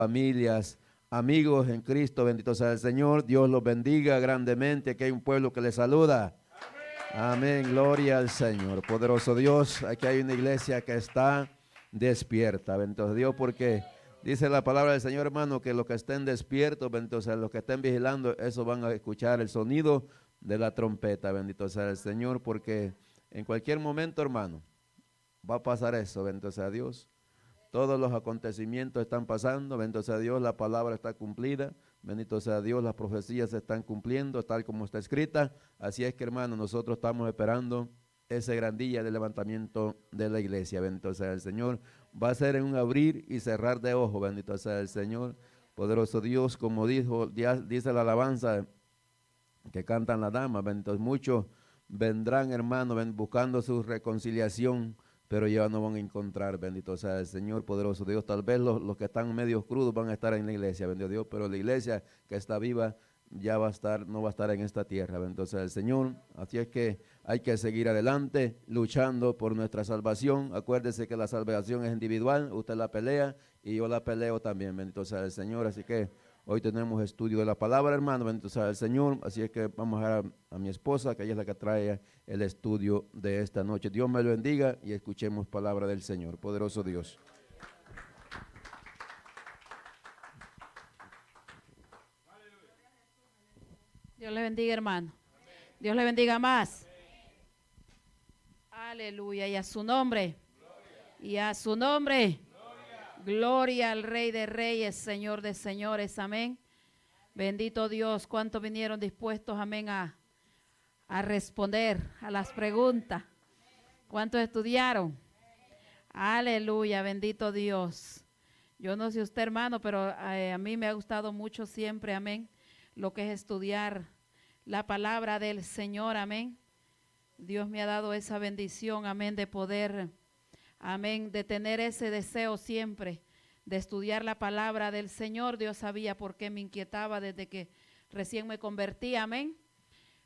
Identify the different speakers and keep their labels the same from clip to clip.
Speaker 1: familias, amigos en Cristo, bendito sea el Señor. Dios los bendiga grandemente, que hay un pueblo que les saluda. Amén, gloria al Señor. Poderoso Dios, aquí hay una iglesia que está despierta, bendito Dios, porque dice la palabra del Señor, hermano, que los que estén despiertos, bendito sea, los que estén vigilando, eso van a escuchar el sonido de la trompeta, bendito sea el Señor, porque en cualquier momento, hermano, va a pasar eso, bendito sea Dios. Todos los acontecimientos están pasando, bendito sea Dios, la palabra está cumplida, bendito sea Dios, las profecías se están cumpliendo tal como está escrita. Así es que, hermano, nosotros estamos esperando ese gran día de levantamiento de la iglesia, bendito sea el Señor. Va a ser en un abrir y cerrar de ojos, bendito sea el Señor. Poderoso Dios, como dice la alabanza que cantan las damas, bendito, muchos vendrán, hermano, buscando su reconciliación, pero ya no van a encontrar, bendito sea el Señor, poderoso Dios. Tal vez los que están medio crudos van a estar en la iglesia, bendito Dios, pero la iglesia que está viva ya va a estar, no va a estar en esta tierra, bendito sea el Señor. Así es que hay que seguir adelante, luchando por nuestra salvación. Acuérdese que la salvación es individual, usted la pelea y yo la peleo también, bendito sea el Señor. Así que hoy tenemos estudio de la palabra, hermano, bendito sea el Señor. Así es que vamos a mi esposa, que ella es la que trae el estudio de esta noche. Dios me lo bendiga y escuchemos palabra del Señor. Poderoso Dios.
Speaker 2: Dios le bendiga, hermano. Dios le bendiga más. Aleluya. Y a su nombre. Y a su nombre. Gloria al Rey de Reyes, Señor de Señores. Amén. Bendito Dios. ¿Cuántos vinieron dispuestos, amén, a responder a las preguntas? ¿Cuántos estudiaron? Aleluya. Bendito Dios. Yo no sé usted, hermano, pero a mí me ha gustado mucho siempre, amén, lo que es estudiar la palabra del Señor, amén. Dios me ha dado esa bendición, amén, de poder, amén, de tener ese deseo siempre de estudiar la palabra del Señor. Dios sabía por qué me inquietaba desde que recién me convertí, amén.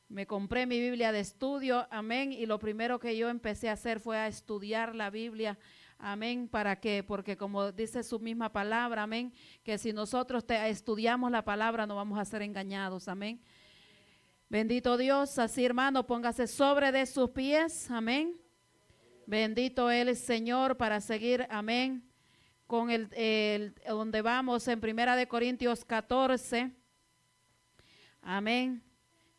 Speaker 2: Me compré mi Biblia de estudio, amén, y lo primero que yo empecé a hacer fue a estudiar la Biblia, amén. ¿Para qué? Porque como dice su misma palabra, amén, que si nosotros estudiamos la palabra no vamos a ser engañados, amén. Bendito Dios. Así, hermano, póngase sobre de sus pies, amén. Bendito el Señor, para seguir, amén, con donde vamos en 1 Corintios 14, amén.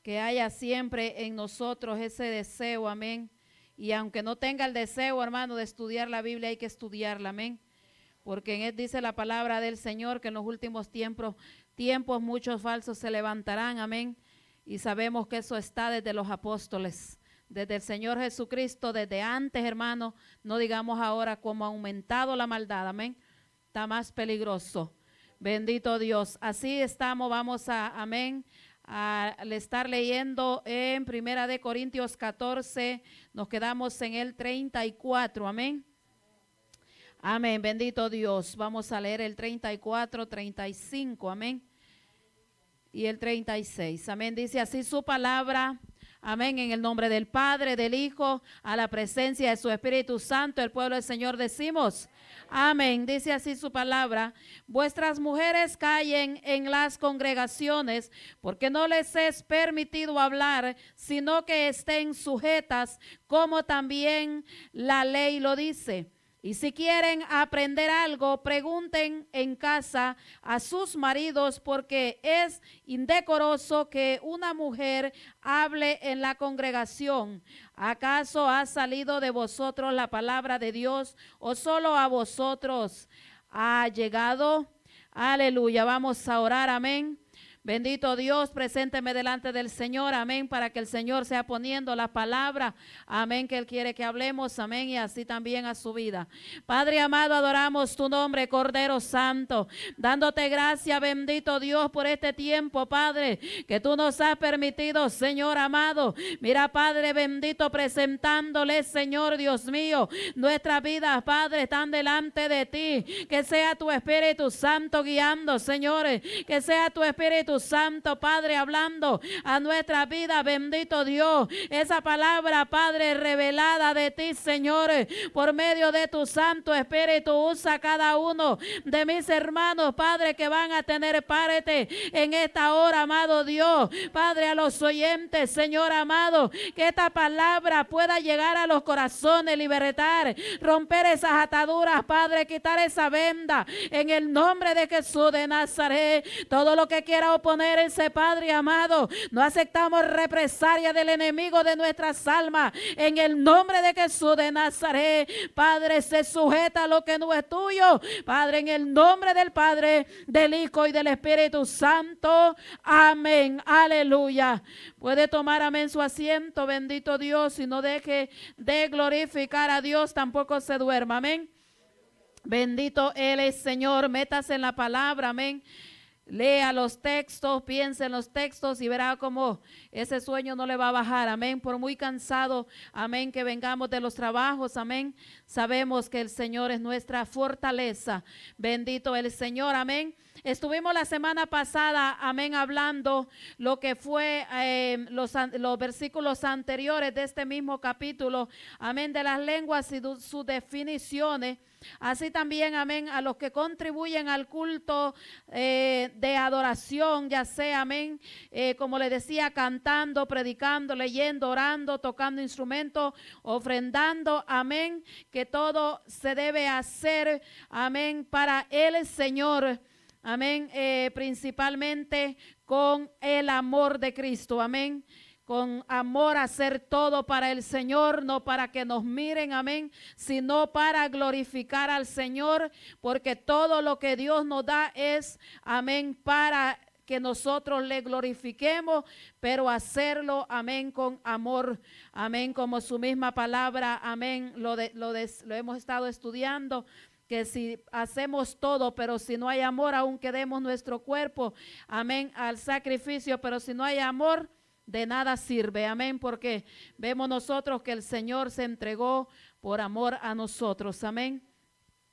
Speaker 2: Que haya siempre en nosotros ese deseo, amén. Y aunque no tenga el deseo, hermano, de estudiar la Biblia, hay que estudiarla, amén. Porque en él dice la palabra del Señor que en los últimos tiempos muchos falsos se levantarán, amén. Y sabemos que eso está desde los apóstoles, desde el Señor Jesucristo, desde antes, hermano. No digamos ahora cómo ha aumentado la maldad, amén. Está más peligroso. Bendito Dios. Así estamos, vamos a, amén, al estar leyendo en 1 Corintios 14, nos quedamos en el 34, amén. Amén, bendito Dios. Vamos a leer el 34, 35, amén. Y el 36, amén. Dice así su palabra, amén, en el nombre del Padre, del Hijo, a la presencia de su Espíritu Santo, el pueblo del Señor decimos, amén. Dice así su palabra: vuestras mujeres callen en las congregaciones, porque no les es permitido hablar, sino que estén sujetas, como también la ley lo dice. Y si quieren aprender algo, pregunten en casa a sus maridos, porque es indecoroso que una mujer hable en la congregación. ¿Acaso ha salido de vosotros la palabra de Dios, o solo a vosotros ha llegado? Aleluya, vamos a orar, amén. Bendito Dios, presénteme delante del Señor, amén, para que el Señor sea poniendo la palabra, amén, que Él quiere que hablemos, amén, y así también a su vida. Padre amado, adoramos tu nombre, Cordero Santo, dándote gracias, bendito Dios, por este tiempo, Padre, que tú nos has permitido, Señor amado. Mira, Padre bendito, presentándole, Señor Dios mío, nuestras vidas, Padre, están delante de ti. Que sea tu Espíritu Santo guiando, señores, que sea tu Espíritu Espíritu Santo, Padre, hablando a nuestra vida, bendito Dios, esa palabra, Padre, revelada de ti, Señor, por medio de tu Santo Espíritu, usa cada uno de mis hermanos, Padre, que van a tener parte en esta hora, amado Dios, Padre, a los oyentes, Señor amado, que esta palabra pueda llegar a los corazones, libertar, romper esas ataduras, Padre, quitar esa venda, en el nombre de Jesús de Nazaret. Todo lo que quiera oponerse, Padre amado, no aceptamos represalia del enemigo de nuestras almas, en el nombre de Jesús de Nazaret. Padre, se sujeta a lo que no es tuyo, Padre, en el nombre del Padre, del Hijo y del Espíritu Santo, amén, aleluya. Puede tomar, amén, su asiento, bendito Dios, y no deje de glorificar a Dios, tampoco se duerma, amén. Bendito Él es, Señor. Métase en la palabra, amén. Lea los textos, piense en los textos y verá cómo ese sueño no le va a bajar, amén. Por muy cansado, amén, que vengamos de los trabajos, amén. Sabemos que el Señor es nuestra fortaleza. Bendito el Señor, amén. Estuvimos la semana pasada, amén, hablando lo que fue los versículos anteriores de este mismo capítulo, amén, de las lenguas y sus definiciones. Así también, amén, a los que contribuyen al culto de adoración, ya sea, amén, como le decía, cantando, predicando, leyendo, orando, tocando instrumentos, ofrendando, amén, que todo se debe hacer, amén, para el Señor. Amén, principalmente con el amor de Cristo, amén, con amor a hacer todo para el Señor, no para que nos miren, amén, sino para glorificar al Señor, porque todo lo que Dios nos da es, amén, para que nosotros le glorifiquemos, pero hacerlo, amén, con amor, amén, como su misma palabra, amén, lo hemos estado estudiando, que si hacemos todo, pero si no hay amor, aunque demos nuestro cuerpo, amén, al sacrificio, pero si no hay amor, de nada sirve, amén, porque vemos nosotros que el Señor se entregó por amor a nosotros, amén,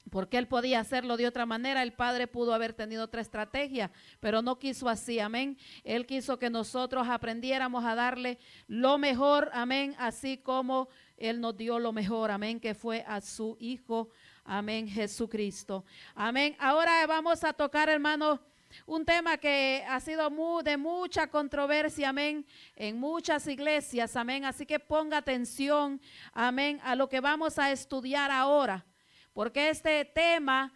Speaker 2: porque Él podía hacerlo de otra manera. El Padre pudo haber tenido otra estrategia, pero no quiso así, amén. Él quiso que nosotros aprendiéramos a darle lo mejor, amén, así como Él nos dio lo mejor, amén, que fue a su Hijo, amén, Jesucristo, amén. Ahora vamos a tocar, hermanos, un tema que ha sido de mucha controversia, amén, en muchas iglesias, amén. Así que ponga atención, amén, a lo que vamos a estudiar ahora, porque este tema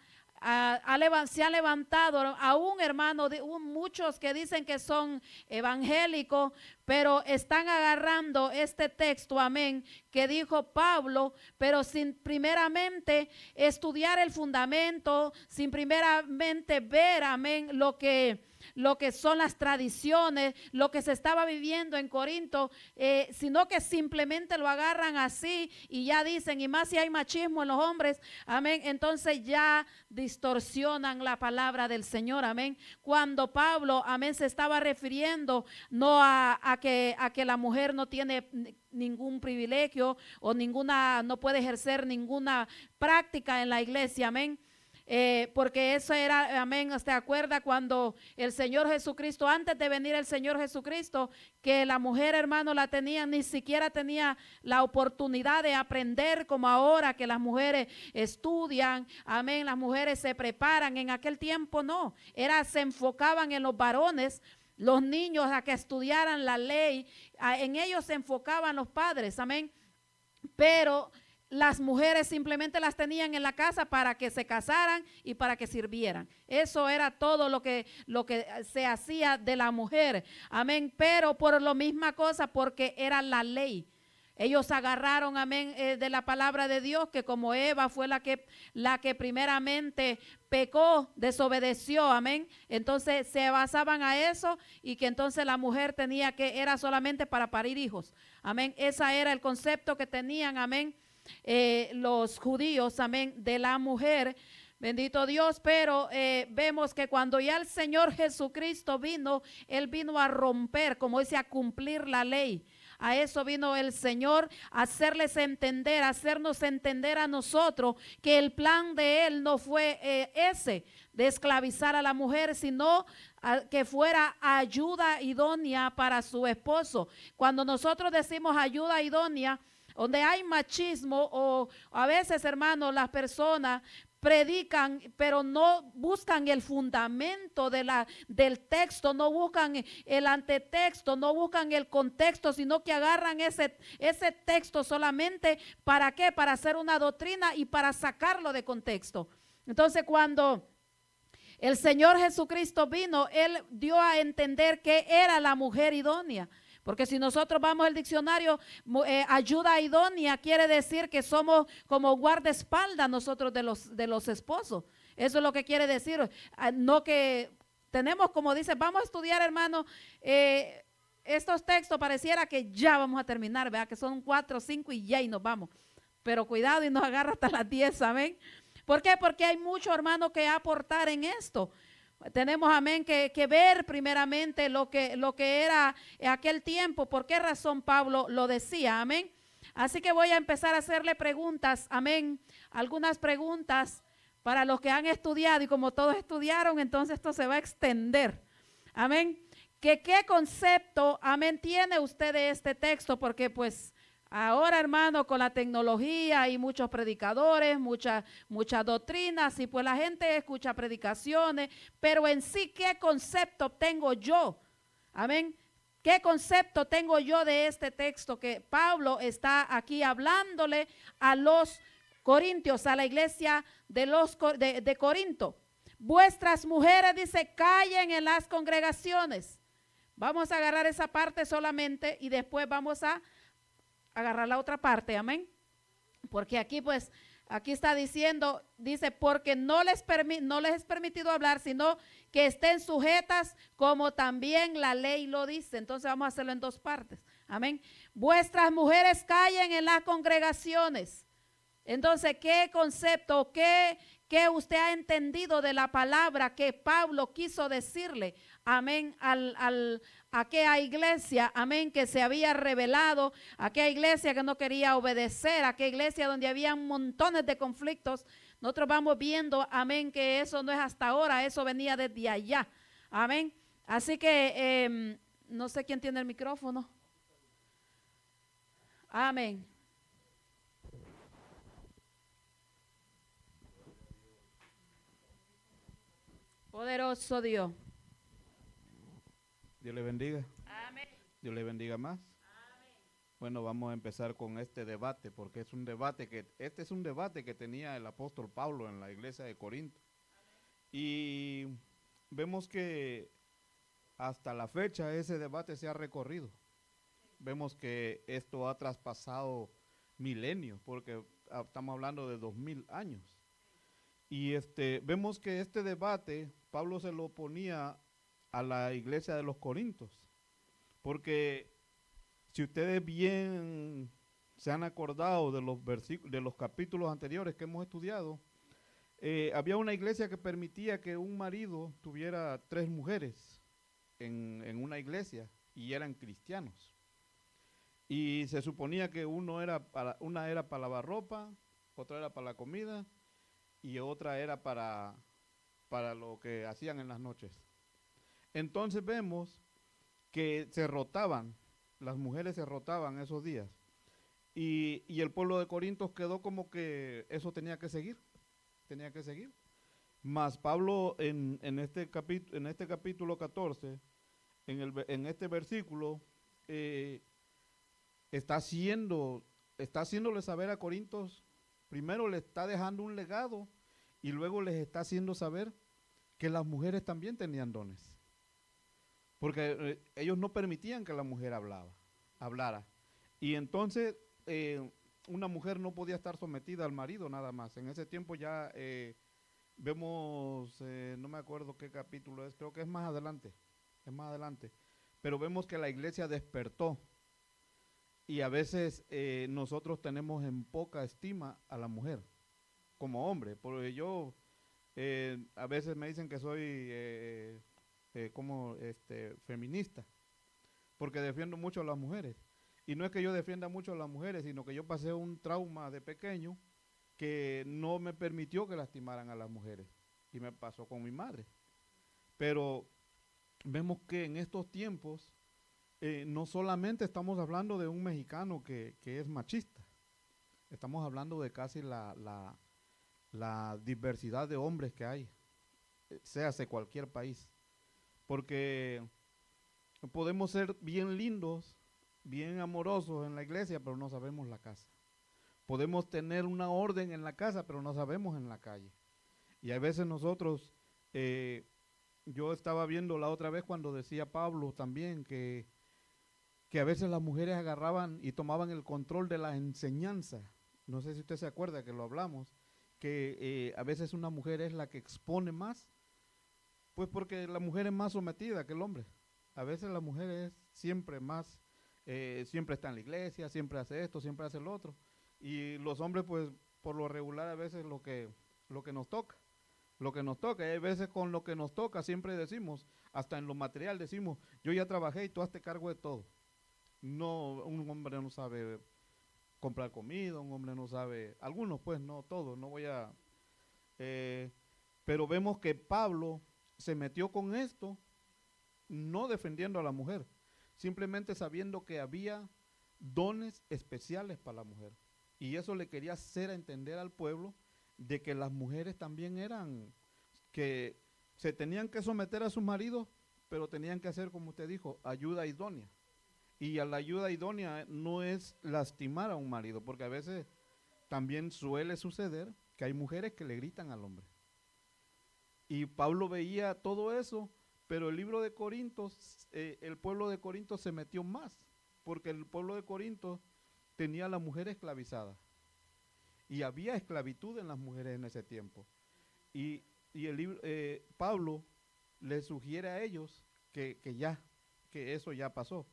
Speaker 2: se ha levantado aún, hermano, muchos que dicen que son evangélicos, pero están agarrando este texto, amén, que dijo Pablo, pero sin primeramente estudiar el fundamento, sin primeramente ver, amén, lo que son las tradiciones, lo que se estaba viviendo en Corinto, sino que simplemente lo agarran así y ya dicen, y más si hay machismo en los hombres, amén, entonces ya distorsionan la palabra del Señor, amén. Cuando Pablo, amén, se estaba refiriendo no a que la mujer no tiene ningún privilegio o no puede ejercer ninguna práctica en la iglesia, amén. Porque eso era, amén, ¿te acuerdas cuando el Señor Jesucristo, antes de venir el Señor Jesucristo, que la mujer, hermano, ni siquiera tenía la oportunidad de aprender como ahora que las mujeres estudian, amén, las mujeres se preparan? En aquel tiempo no, se enfocaban en los varones, los niños, a que estudiaran la ley, en ellos se enfocaban los padres, amén, pero las mujeres simplemente las tenían en la casa para que se casaran y para que sirvieran. Eso era todo lo que se hacía de la mujer, amén, pero por lo misma cosa, porque era la ley. Ellos agarraron, amén, de la palabra de Dios, que como Eva fue la que primeramente pecó, desobedeció, amén. Entonces se basaban a eso, y que entonces la mujer era solamente para parir hijos, amén. Ese era el concepto que tenían, amén, los judíos, amén, de la mujer. Bendito Dios, pero vemos que cuando ya el Señor Jesucristo vino, Él vino a romper, como dice, a cumplir la ley. A eso vino el Señor, a hacerles entender, a hacernos entender a nosotros que el plan de Él no fue ese, de esclavizar a la mujer, sino que fuera ayuda idónea para su esposo. Cuando nosotros decimos ayuda idónea, donde hay machismo o a veces, hermanos, las personas predican, pero no buscan el fundamento del texto, no buscan el antetexto, no buscan el contexto, sino que agarran ese texto solamente, ¿para qué? Para hacer una doctrina y para sacarlo de contexto. Entonces, cuando el Señor Jesucristo vino, Él dio a entender que era la mujer idónea. Porque si nosotros vamos al diccionario, ayuda idónea quiere decir que somos como guardaespaldas nosotros de los esposos. Eso es lo que quiere decir. No que tenemos, como dice, vamos a estudiar, hermano, estos textos pareciera que ya vamos a terminar, ¿verdad? Que son 4 o 5 y ya y nos vamos. Pero cuidado y nos agarra hasta las 10, amén. ¿Por qué? Porque hay mucho, hermano, que aportar en esto. Tenemos, amén, que ver primeramente lo que era en aquel tiempo. ¿Por qué razón Pablo lo decía? Amén. Así que voy a empezar a hacerle preguntas, amén. Algunas preguntas para los que han estudiado, y como todos estudiaron, entonces esto se va a extender. Amén. ¿Qué concepto, amén, tiene usted de este texto? Porque pues ahora, hermano, con la tecnología hay muchos predicadores, muchas doctrinas, y pues la gente escucha predicaciones, pero en sí, ¿qué concepto tengo yo? Amén. ¿Qué concepto tengo yo de este texto que Pablo está aquí hablándole a los corintios, a la iglesia de Corinto? Vuestras mujeres, dice, callen en las congregaciones. Vamos a agarrar esa parte solamente y después vamos a agarrar la otra parte, amén. Porque aquí pues, aquí está diciendo, dice, porque no les es permitido hablar, sino que estén sujetas como también la ley lo dice. Entonces vamos a hacerlo en dos partes, amén. Vuestras mujeres callen en las congregaciones. Entonces, ¿qué concepto, qué usted ha entendido de la palabra que Pablo quiso decirle, amén, a aquella iglesia, amén, que se había revelado, aquella iglesia que no quería obedecer, aquella iglesia donde había montones de conflictos? Nosotros vamos viendo, amén, que eso no es hasta ahora, eso venía desde allá, amén. Así que, no sé quién tiene el micrófono. Amén. Poderoso Dios.
Speaker 3: Dios le bendiga.
Speaker 2: Amén.
Speaker 3: Dios le bendiga más.
Speaker 2: Amén.
Speaker 3: Bueno, vamos a empezar con este debate, porque es un debate que tenía el apóstol Pablo en la iglesia de Corinto. Y vemos que hasta la fecha ese debate se ha recorrido. Vemos que esto ha traspasado milenios, porque estamos hablando de 2000 años. Y vemos que este debate Pablo se lo ponía a la iglesia de los Corintios, porque si ustedes bien se han acordado de los versículos, de los capítulos anteriores que hemos estudiado, había una iglesia que permitía que un marido tuviera 3 mujeres en una iglesia y eran cristianos. Y se suponía que una era para lavar ropa, otra era para la comida y otra era para lo que hacían en las noches. Entonces vemos que se rotaban, las mujeres se rotaban esos días. Y el pueblo de Corintios quedó como que eso tenía que seguir. Mas Pablo en este capítulo 14, en este versículo, está haciéndole saber a Corintios, primero le está dejando un legado y luego les está haciendo saber que las mujeres también tenían dones. Porque ellos no permitían que la mujer hablara. Y entonces una mujer no podía estar sometida al marido nada más. En ese tiempo ya vemos, no me acuerdo qué capítulo es, creo que es más adelante. Pero vemos que la iglesia despertó. Y a veces nosotros tenemos en poca estima a la mujer como hombre. Porque yo, a veces me dicen que soy feminista, porque defiendo mucho a las mujeres. Y no es que yo defienda mucho a las mujeres, sino que yo pasé un trauma de pequeño que no me permitió que lastimaran a las mujeres. Y me pasó con mi madre. Pero vemos que en estos tiempos no solamente estamos hablando de un mexicano que es machista, estamos hablando de casi la diversidad de hombres que hay, séase cualquier país. Porque podemos ser bien lindos, bien amorosos en la iglesia, pero no sabemos la casa. Podemos tener una orden en la casa, pero no sabemos en la calle. Y a veces nosotros, yo estaba viendo la otra vez cuando decía Pablo también que a veces las mujeres agarraban y tomaban el control de la enseñanza. No sé si usted se acuerda que lo hablamos, que a veces una mujer es la que expone más, pues porque la mujer es más sometida que el hombre. A veces la mujer es siempre más, siempre está en la iglesia, siempre hace esto, siempre hace lo otro. Y los hombres, pues, por lo regular a veces lo que nos toca. Lo que nos toca, y hay veces con lo que nos toca siempre decimos, hasta en lo material decimos, yo ya trabajé y tú hazte cargo de todo. No, un hombre no sabe comprar comida, un hombre no sabe, algunos pues, no todos, no voy a... pero vemos que Pablo se metió con esto, no defendiendo a la mujer, simplemente sabiendo que había dones especiales para la mujer. Y eso le quería hacer entender al pueblo de que las mujeres también eran, que se tenían que someter a sus maridos, pero tenían que hacer, como usted dijo, ayuda idónea. Y a la ayuda idónea no es lastimar a un marido, porque a veces también suele suceder que hay mujeres que le gritan al hombre. Y Pablo veía todo eso, pero el libro de Corintios, el pueblo de Corinto se metió más, porque el pueblo de Corinto tenía a la mujer esclavizada. Y había esclavitud en las mujeres en ese tiempo. Y el libro, Pablo les sugiere a ellos que eso ya pasó.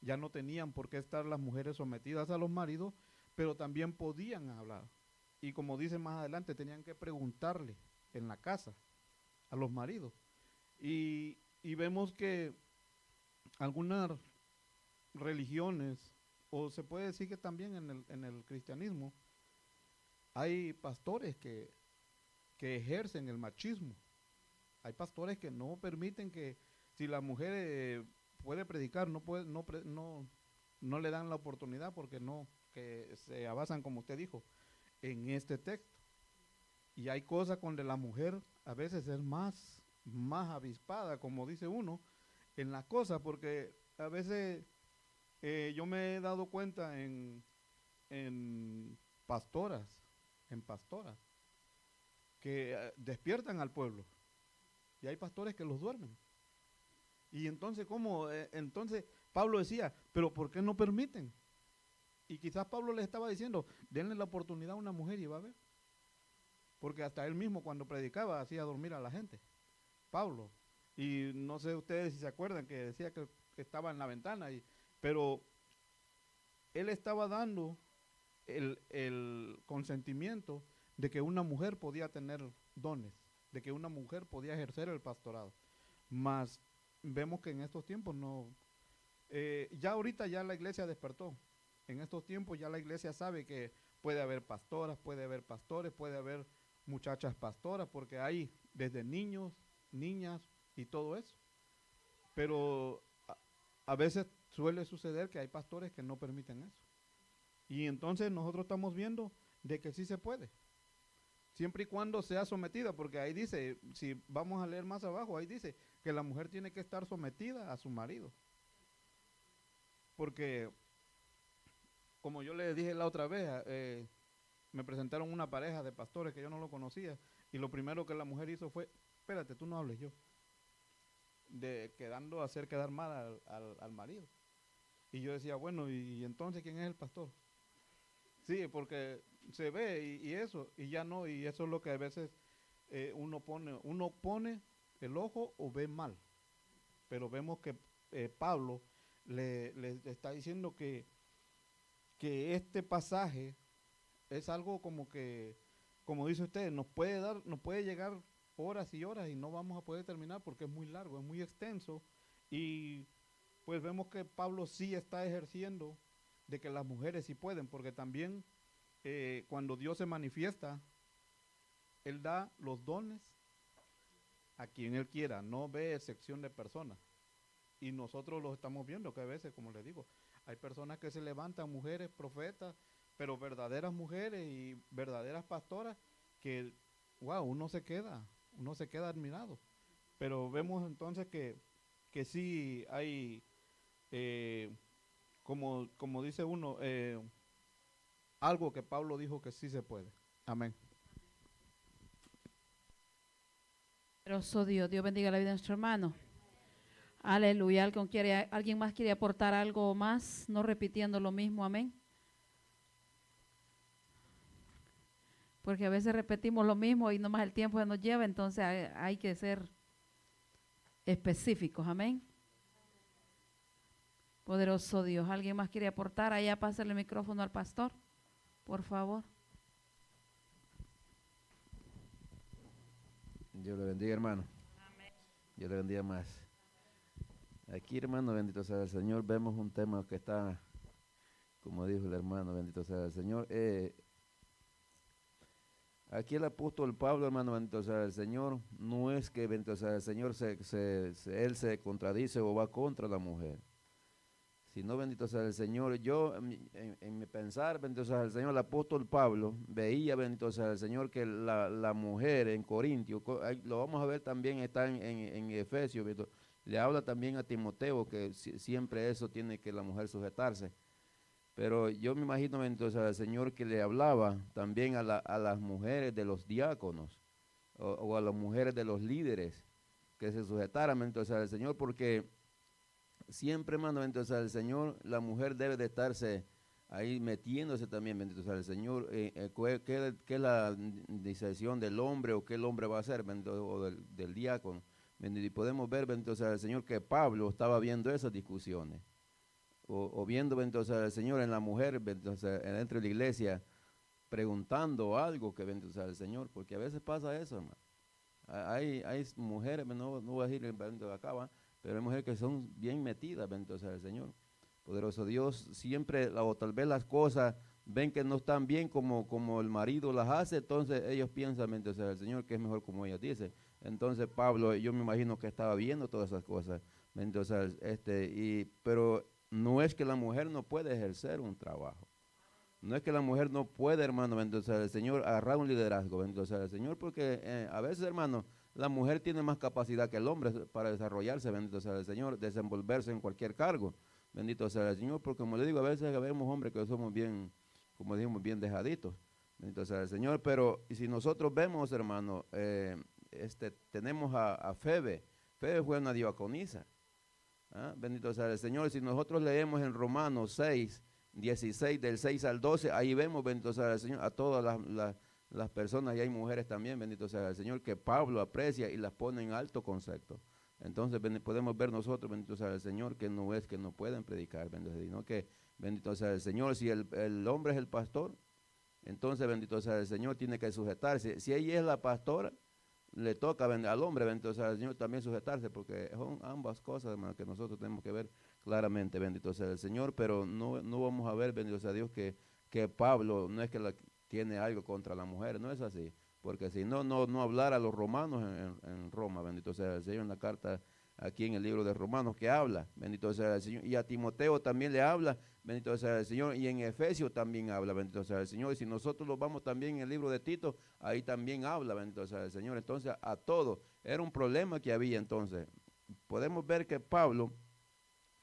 Speaker 3: Ya no tenían por qué estar las mujeres sometidas a los maridos, pero también podían hablar. Y como dice más adelante, tenían que preguntarle en la casa a los maridos. Y vemos que algunas religiones, o se puede decir que también en el cristianismo, hay pastores que ejercen el machismo. Hay pastores que no permiten que, si la mujer puede predicar, no le dan la oportunidad porque no, que se basan, como usted dijo, en este texto. Y hay cosas donde la mujer a veces es más avispada, como dice uno, en las cosas, porque a veces yo me he dado cuenta en pastoras, que despiertan al pueblo. Y hay pastores que los duermen. Y entonces, ¿cómo? Entonces Pablo decía, pero ¿por qué no permiten? Y quizás Pablo le estaba diciendo, denle la oportunidad a una mujer y va a ver. Porque hasta él mismo cuando predicaba hacía dormir a la gente. Pablo. Y no sé ustedes si se acuerdan que decía que estaba en la ventana, pero él estaba dando el consentimiento de que una mujer podía tener dones, de que una mujer podía ejercer el pastorado. Mas vemos que en estos tiempos no, ya ahorita ya la iglesia despertó. En estos tiempos ya la iglesia sabe que puede haber pastoras, puede haber pastores, puede haber muchachas pastoras, porque hay desde niños, niñas y todo eso. Pero a veces suele suceder que hay pastores que no permiten eso. Y entonces nosotros estamos viendo de que sí se puede, siempre y cuando sea sometida, porque ahí dice, si vamos a leer más abajo, ahí dice que la mujer tiene que estar sometida a su marido. Porque, como yo le dije la otra vez, me presentaron una pareja de pastores que yo no lo conocía, y lo primero que la mujer hizo fue, espérate, tú no hables yo, quedando a hacer quedar mal al marido. Y yo decía, bueno, ¿y entonces quién es el pastor? Sí, porque se ve y eso, y ya no, y eso es lo que a veces uno pone el ojo o ve mal. Pero vemos que Pablo le está diciendo que este pasaje es algo como que, como dice usted, nos puede llegar horas y horas y no vamos a poder terminar porque es muy largo, es muy extenso. Y pues vemos que Pablo sí está ejerciendo de que las mujeres sí pueden, porque también cuando Dios se manifiesta, Él da los dones a quien Él quiera, no ve excepción de personas. Y nosotros los estamos viendo que a veces, como les digo, hay personas que se levantan, mujeres, profetas, pero verdaderas mujeres y verdaderas pastoras que, wow, uno se queda admirado. Pero vemos entonces que sí hay, como dice uno, algo que Pablo dijo que sí se puede. Amén.
Speaker 2: Poderoso Dios, Dios bendiga la vida de nuestro hermano. Aleluya. ¿Alguien más quiere aportar algo más? No repitiendo lo mismo, amén. Porque a veces repetimos lo mismo y nomás el tiempo se nos lleva, entonces hay que ser específicos, amén. Poderoso Dios. ¿Alguien más quiere aportar? Allá pásale el micrófono al pastor, por favor.
Speaker 1: Dios le bendiga, hermano. Dios le bendiga más. Aquí, hermano, bendito sea el Señor, vemos un tema que está, como dijo el hermano, bendito sea el Señor. Aquí el apóstol Pablo, hermano, bendito sea el Señor, no es que, bendito sea el Señor, él se contradice o va contra la mujer. Sino, bendito sea el Señor, yo en mi pensar, bendito sea el Señor, el apóstol Pablo veía, bendito sea el Señor, que la mujer en Corintios, lo vamos a ver también, está en Efesios, le habla también a Timoteo, que siempre eso tiene que la mujer sujetarse. Pero yo me imagino, bendito sea el Señor, que le hablaba también a las mujeres de los diáconos, o a las mujeres de los líderes, que se sujetaran, bendito sea el Señor, porque siempre, hermano, bendito sea el Señor, la mujer debe de estarse ahí metiéndose también, bendito sea el Señor, qué es la decisión del hombre o qué el hombre va a hacer, bendito, o del diácono. Bendito, y podemos ver, bendito sea el Señor, que Pablo estaba viendo esas discusiones, o viendo, bendito sea el Señor, en la mujer, bendito sea, dentro de la iglesia, preguntando algo que bendito sea el Señor, porque a veces pasa eso, hermano. Hay mujeres, no voy a decir bendito de acá, ¿va? Pero hay mujeres que son bien metidas, bendito sea el Señor. Poderoso Dios, siempre, o tal vez las cosas ven que no están bien como el marido las hace, entonces ellos piensan, bendito sea el Señor, que es mejor como ellas dicen. Entonces Pablo, yo me imagino que estaba viendo todas esas cosas, bendito sea, pero no es que la mujer no puede ejercer un trabajo. No es que la mujer no puede, hermano, bendito sea el Señor, agarrar un liderazgo, bendito sea el Señor, porque a veces, hermano, la mujer tiene más capacidad que el hombre para desarrollarse, bendito sea el Señor, desenvolverse en cualquier cargo, bendito sea el Señor, porque como le digo, a veces vemos hombres que somos bien, como dijimos, bien dejaditos, bendito sea el Señor, pero si nosotros vemos, hermano, tenemos a Febe fue una diaconisa, bendito sea el Señor, si nosotros leemos en Romanos 6, 16, del 6 al 12, ahí vemos, bendito sea el Señor, a todas las personas, y hay mujeres también, bendito sea el Señor, que Pablo aprecia y las pone en alto concepto. Entonces podemos ver nosotros, bendito sea el Señor, que no es que no pueden predicar, bendito, sino que, bendito sea el Señor, si el hombre es el pastor, entonces, bendito sea el Señor, tiene que sujetarse. Si ella es la pastora, le toca al hombre, bendito sea el Señor, también sujetarse, porque son ambas cosas, hermano, que nosotros tenemos que ver claramente, bendito sea el Señor, pero no vamos a ver, bendito sea Dios, que Pablo no es que tiene algo contra la mujer, no es así, porque si no hablara a los romanos en Roma, bendito sea el Señor, en la carta aquí en el libro de Romanos que habla, bendito sea el Señor, y a Timoteo también le habla, bendito sea el Señor, y en Efesios también habla, bendito sea el Señor, y si nosotros lo vamos también en el libro de Tito, ahí también habla, bendito sea el Señor. Entonces a todo, era un problema que había. Entonces podemos ver que Pablo,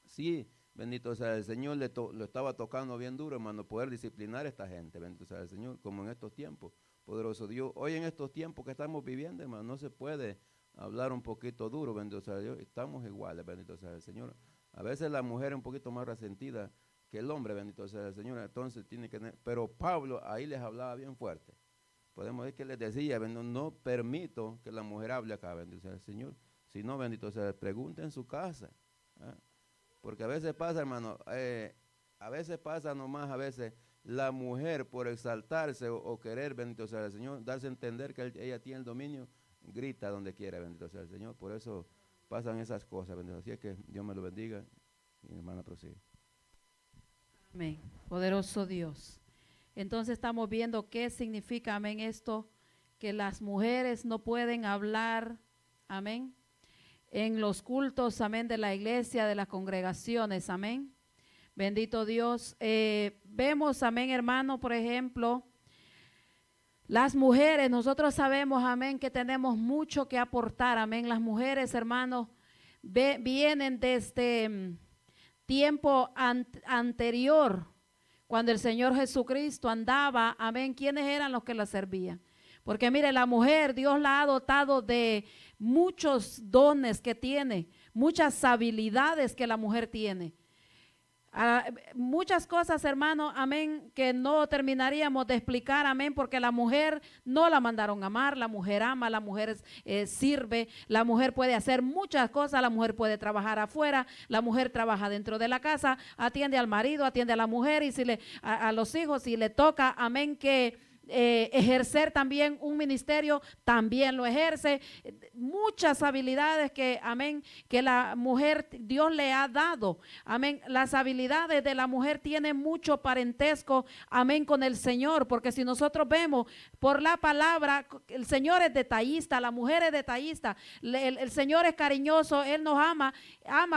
Speaker 1: sí, bendito sea el Señor, lo estaba tocando bien duro, hermano, poder disciplinar a esta gente, bendito sea el Señor, como en estos tiempos, poderoso Dios. Hoy en estos tiempos que estamos viviendo, hermano, no se puede hablar un poquito duro, bendito sea Dios, estamos iguales, bendito sea el Señor. A veces la mujer es un poquito más resentida que el hombre, bendito sea el Señor, entonces tiene que, pero Pablo ahí les hablaba bien fuerte. Podemos ver que les decía, no permito que la mujer hable acá, bendito sea el Señor, sino, bendito sea, pregunte en su casa, ¿eh? Porque a veces pasa, hermano, a veces pasa nomás, a veces la mujer por exaltarse o querer, bendito sea el Señor, darse a entender que ella tiene el dominio, grita donde quiera, bendito sea el Señor. Por eso pasan esas cosas, bendito. Así es que Dios me lo bendiga y mi hermana prosigue.
Speaker 2: Amén. Poderoso Dios. Entonces estamos viendo qué significa, amén, esto, que las mujeres no pueden hablar, amén, en los cultos, amén, de la iglesia, de las congregaciones, amén. Bendito Dios. Vemos, amén, hermano, por ejemplo, las mujeres, nosotros sabemos, amén, que tenemos mucho que aportar, amén. Las mujeres, hermanos, vienen desde tiempo anterior, cuando el Señor Jesucristo andaba, amén. ¿Quiénes eran los que la servían? Porque mire, la mujer, Dios la ha dotado de muchos dones que tiene, muchas habilidades que la mujer tiene. Muchas cosas, hermano, amén, que no terminaríamos de explicar, amén, porque la mujer no la mandaron a amar, la mujer ama, la mujer sirve, la mujer puede hacer muchas cosas, la mujer puede trabajar afuera, la mujer trabaja dentro de la casa, atiende al marido, atiende a la mujer y si a los hijos, si le toca, amén, que ejercer también un ministerio, también lo ejerce. Muchas habilidades que, amén, que la mujer, Dios le ha dado, amén. Las habilidades de la mujer tienen mucho parentesco, amén, con el Señor, porque si nosotros vemos por la palabra, el Señor es detallista, la mujer es detallista, el Señor es cariñoso, Él nos ama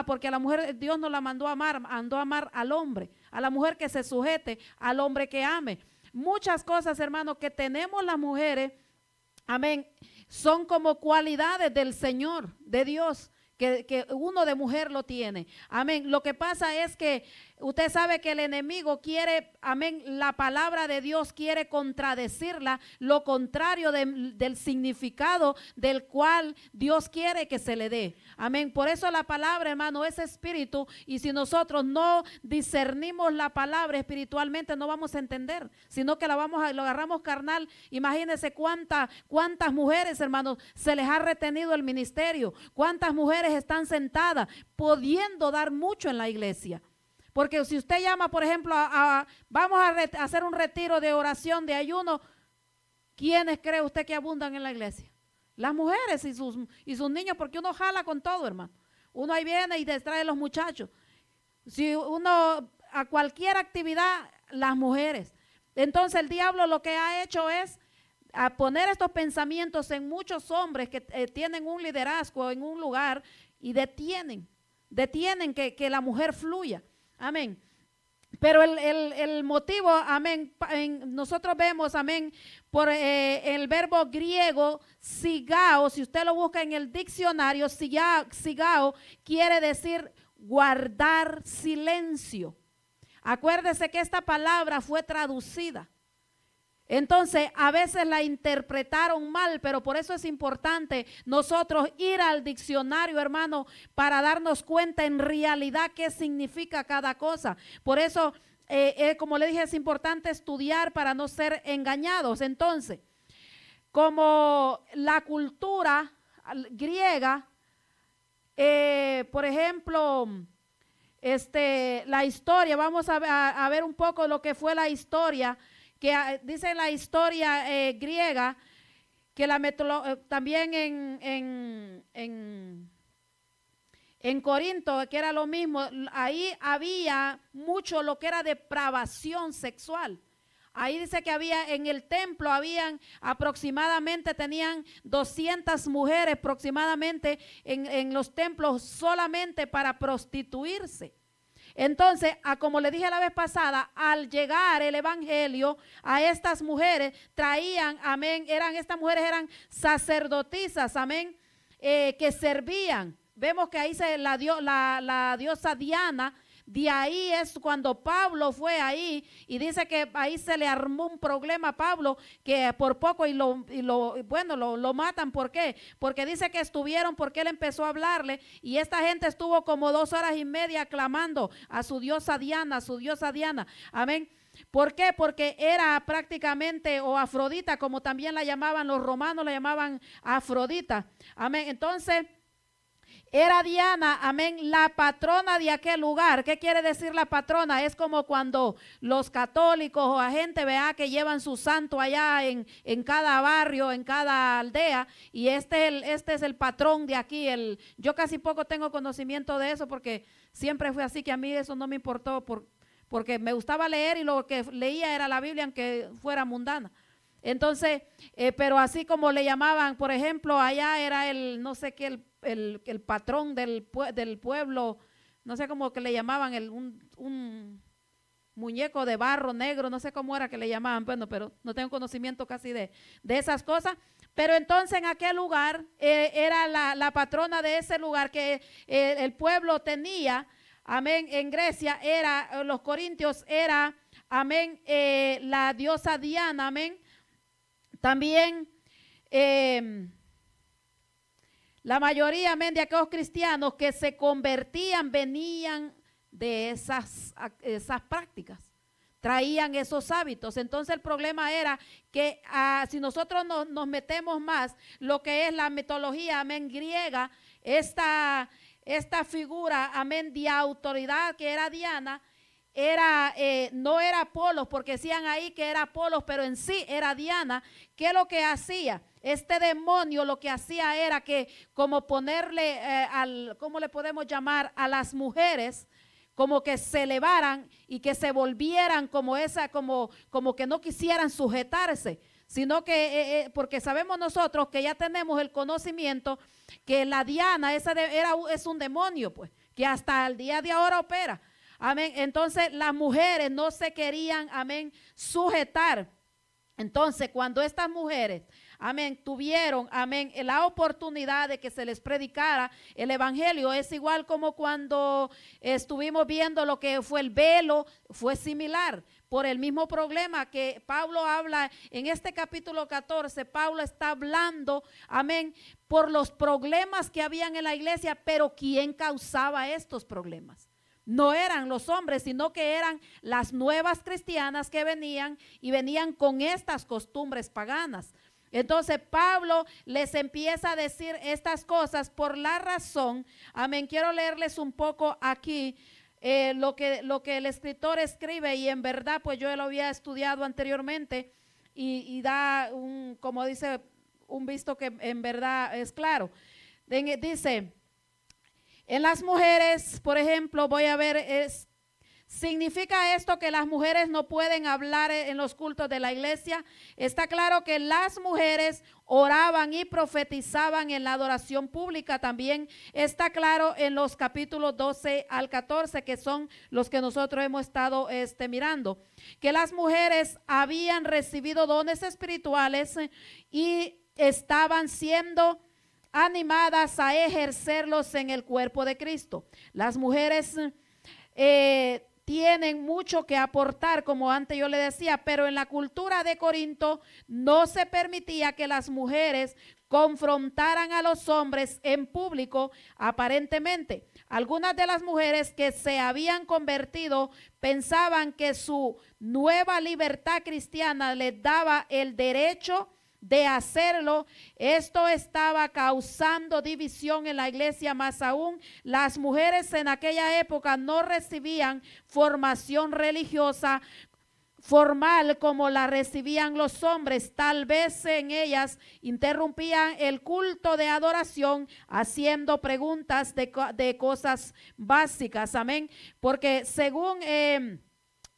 Speaker 2: porque a la mujer Dios nos la mandó a amar al hombre, a la mujer que se sujete, al hombre que ame. Muchas cosas, hermanos, que tenemos las mujeres, amén, son como cualidades del Señor, de Dios, que uno de mujer lo tiene. Amén. Lo que pasa es que usted sabe que el enemigo quiere, amén, la palabra de Dios quiere contradecirla, lo contrario del significado del cual Dios quiere que se le dé. Amén. Por eso la palabra, hermano, es espíritu, y si nosotros no discernimos la palabra espiritualmente no vamos a entender, sino que lo agarramos carnal. Imagínense cuántas mujeres, hermanos, se les ha retenido el ministerio, cuántas mujeres están sentadas pudiendo dar mucho en la iglesia. Porque si usted llama, por ejemplo, vamos a hacer un retiro de oración, de ayuno, ¿quiénes cree usted que abundan en la iglesia? Las mujeres y sus niños, porque uno jala con todo, hermano. Uno ahí viene y distrae a los muchachos. Si uno, a cualquier actividad, las mujeres. Entonces el diablo lo que ha hecho es a poner estos pensamientos en muchos hombres que tienen un liderazgo en un lugar y detienen que la mujer fluya. Amén. Pero el motivo, amén, nosotros vemos, amén, por el verbo griego sigao, si usted lo busca en el diccionario, sigao quiere decir guardar silencio. Acuérdese que esta palabra fue traducida. Entonces, a veces la interpretaron mal, pero por eso es importante nosotros ir al diccionario, hermano, para darnos cuenta en realidad qué significa cada cosa. Por eso, como le dije, es importante estudiar para no ser engañados. Entonces, como la cultura griega, por ejemplo, la historia, vamos a ver un poco lo que fue la historia, que dice la historia griega, que también en Corinto, que era lo mismo, ahí había mucho lo que era depravación sexual. Ahí dice que había en el templo, tenían 200 mujeres aproximadamente en los templos solamente para prostituirse. Entonces, como le dije la vez pasada, al llegar el evangelio a estas mujeres, traían, amén, estas mujeres eran sacerdotisas, amén, que servían. Vemos que ahí la diosa Diana. De ahí es cuando Pablo fue ahí y dice que ahí se le armó un problema a Pablo, que por poco lo matan. ¿Por qué? Porque dice que porque él empezó a hablarle y esta gente estuvo como 2 horas y media clamando a su diosa Diana, amén. ¿Por qué? Porque era prácticamente, o Afrodita, como también la llamaban los romanos, la llamaban Afrodita, amén. Entonces era Diana, amén, la patrona de aquel lugar. ¿Qué quiere decir la patrona? Es como cuando los católicos o a gente, vea, que llevan su santo allá en cada barrio, en cada aldea, y este es el patrón de aquí. Yo casi poco tengo conocimiento de eso porque siempre fue así, que a mí eso no me importó porque me gustaba leer y lo que leía era la Biblia, aunque fuera mundana. Entonces, pero así como le llamaban, por ejemplo, allá era el, no sé qué, el patrón del pueblo, no sé cómo que le llamaban, un muñeco de barro negro, no sé cómo era que le llamaban, bueno, pero no tengo conocimiento casi de esas cosas. Pero entonces en aquel lugar era la patrona de ese lugar que el pueblo tenía, amén, en Grecia era, los corintios era, amén, la diosa Diana, amén. También la mayoría, amén, de aquellos cristianos que se convertían venían de esas prácticas, traían esos hábitos. Entonces el problema era que si nosotros nos metemos más lo que es la mitología, amén, griega, esta figura, amén, de autoridad que era Diana, no era Apolos, porque decían ahí que era Apolos, pero en sí era Diana. ¿Qué es lo que hacía? Este demonio lo que hacía era que como ponerle, ¿cómo le podemos llamar? A las mujeres, como que se elevaran y que se volvieran como que no quisieran sujetarse, sino que, porque sabemos nosotros que ya tenemos el conocimiento que la Diana es un demonio, pues, que hasta el día de ahora opera. Amén. Entonces las mujeres no se querían, amén, sujetar. Entonces cuando estas mujeres, amén, tuvieron, amén, la oportunidad de que se les predicara el evangelio, es igual como cuando estuvimos viendo lo que fue el velo, fue similar. Por el mismo problema que Pablo habla en este capítulo 14, Pablo está hablando, amén, por los problemas que habían en la iglesia, pero ¿quién causaba estos problemas? No eran los hombres, sino que eran las nuevas cristianas que venían con estas costumbres paganas. Entonces Pablo les empieza a decir estas cosas por la razón, amén, quiero leerles un poco aquí lo que el escritor escribe, y en verdad pues yo lo había estudiado anteriormente y da como dice, un visto que en verdad es claro. Dice, en las mujeres, por ejemplo, voy a ver, ¿significa esto que las mujeres no pueden hablar en los cultos de la iglesia? Está claro que las mujeres oraban y profetizaban en la adoración pública. También está claro en los capítulos 12 al 14, que son los que nosotros hemos estado mirando, que las mujeres habían recibido dones espirituales y estaban siendo animadas a ejercerlos en el cuerpo de Cristo. Las mujeres tienen mucho que aportar, como antes yo le decía, pero en la cultura de Corinto no se permitía que las mujeres confrontaran a los hombres en público. Aparentemente, algunas de las mujeres que se habían convertido pensaban que su nueva libertad cristiana les daba el derecho de hacerlo. Esto estaba causando división en la iglesia. Más aún, las mujeres en aquella época no recibían formación religiosa formal como la recibían los hombres. Tal vez en ellas interrumpían el culto de adoración haciendo preguntas de cosas básicas, amén, porque según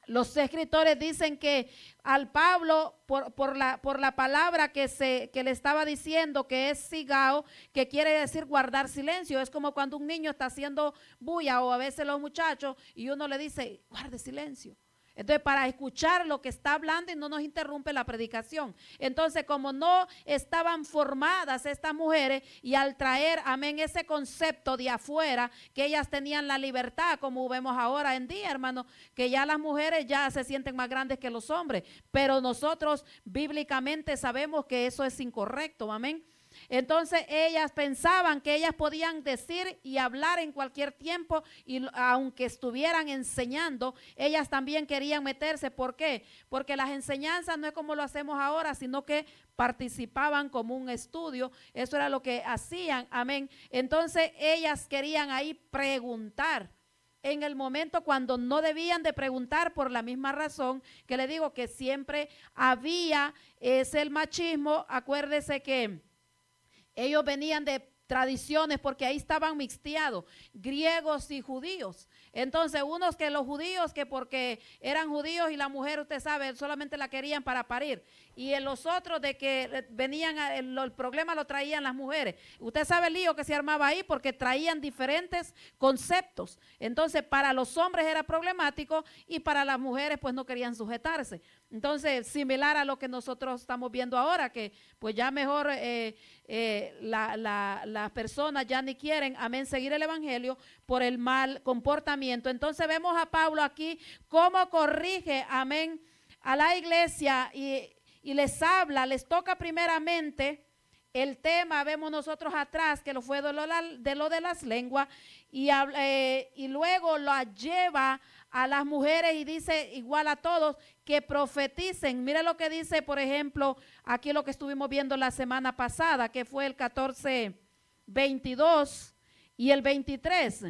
Speaker 2: los escritores dicen que al Pablo, por la palabra que le estaba diciendo, que es sigao, que quiere decir guardar silencio. Es como cuando un niño está haciendo bulla, o a veces los muchachos, y uno le dice, guarde silencio. Entonces, para escuchar lo que está hablando y no nos interrumpe la predicación. Entonces, como no estaban formadas estas mujeres, y al traer, amén, ese concepto de afuera, que ellas tenían la libertad, como vemos ahora en día, hermano, que ya las mujeres ya se sienten más grandes que los hombres, pero nosotros bíblicamente sabemos que eso es incorrecto, amén. Entonces ellas pensaban que ellas podían decir y hablar en cualquier tiempo, y aunque estuvieran enseñando, ellas también querían meterse. ¿Por qué? Porque las enseñanzas no es como lo hacemos ahora, sino que participaban como un estudio. Eso era lo que hacían, amén. Entonces ellas querían ahí preguntar en el momento cuando no debían de preguntar, por la misma razón que le digo que siempre había el machismo. Acuérdese que ellos venían de tradiciones, porque ahí estaban mixteados, griegos y judíos. Entonces, unos que los judíos, que porque eran judíos y la mujer, usted sabe, solamente la querían para parir. Y en los otros de que venían, el problema lo traían las mujeres. Usted sabe el lío que se armaba ahí porque traían diferentes conceptos. Entonces, para los hombres era problemático y para las mujeres pues no querían sujetarse. Entonces, similar a lo que nosotros estamos viendo ahora, que pues ya mejor las personas ya ni quieren, amén, seguir el evangelio por el mal comportamiento. Entonces vemos a Pablo aquí cómo corrige, amén, a la iglesia y les habla, les toca primeramente el tema, vemos nosotros atrás, que lo fue de lo de las lenguas, y luego lo lleva a las mujeres y dice igual a todos que profeticen. Mire lo que dice, por ejemplo, aquí lo que estuvimos viendo la semana pasada, que fue el 14:22 y el 23.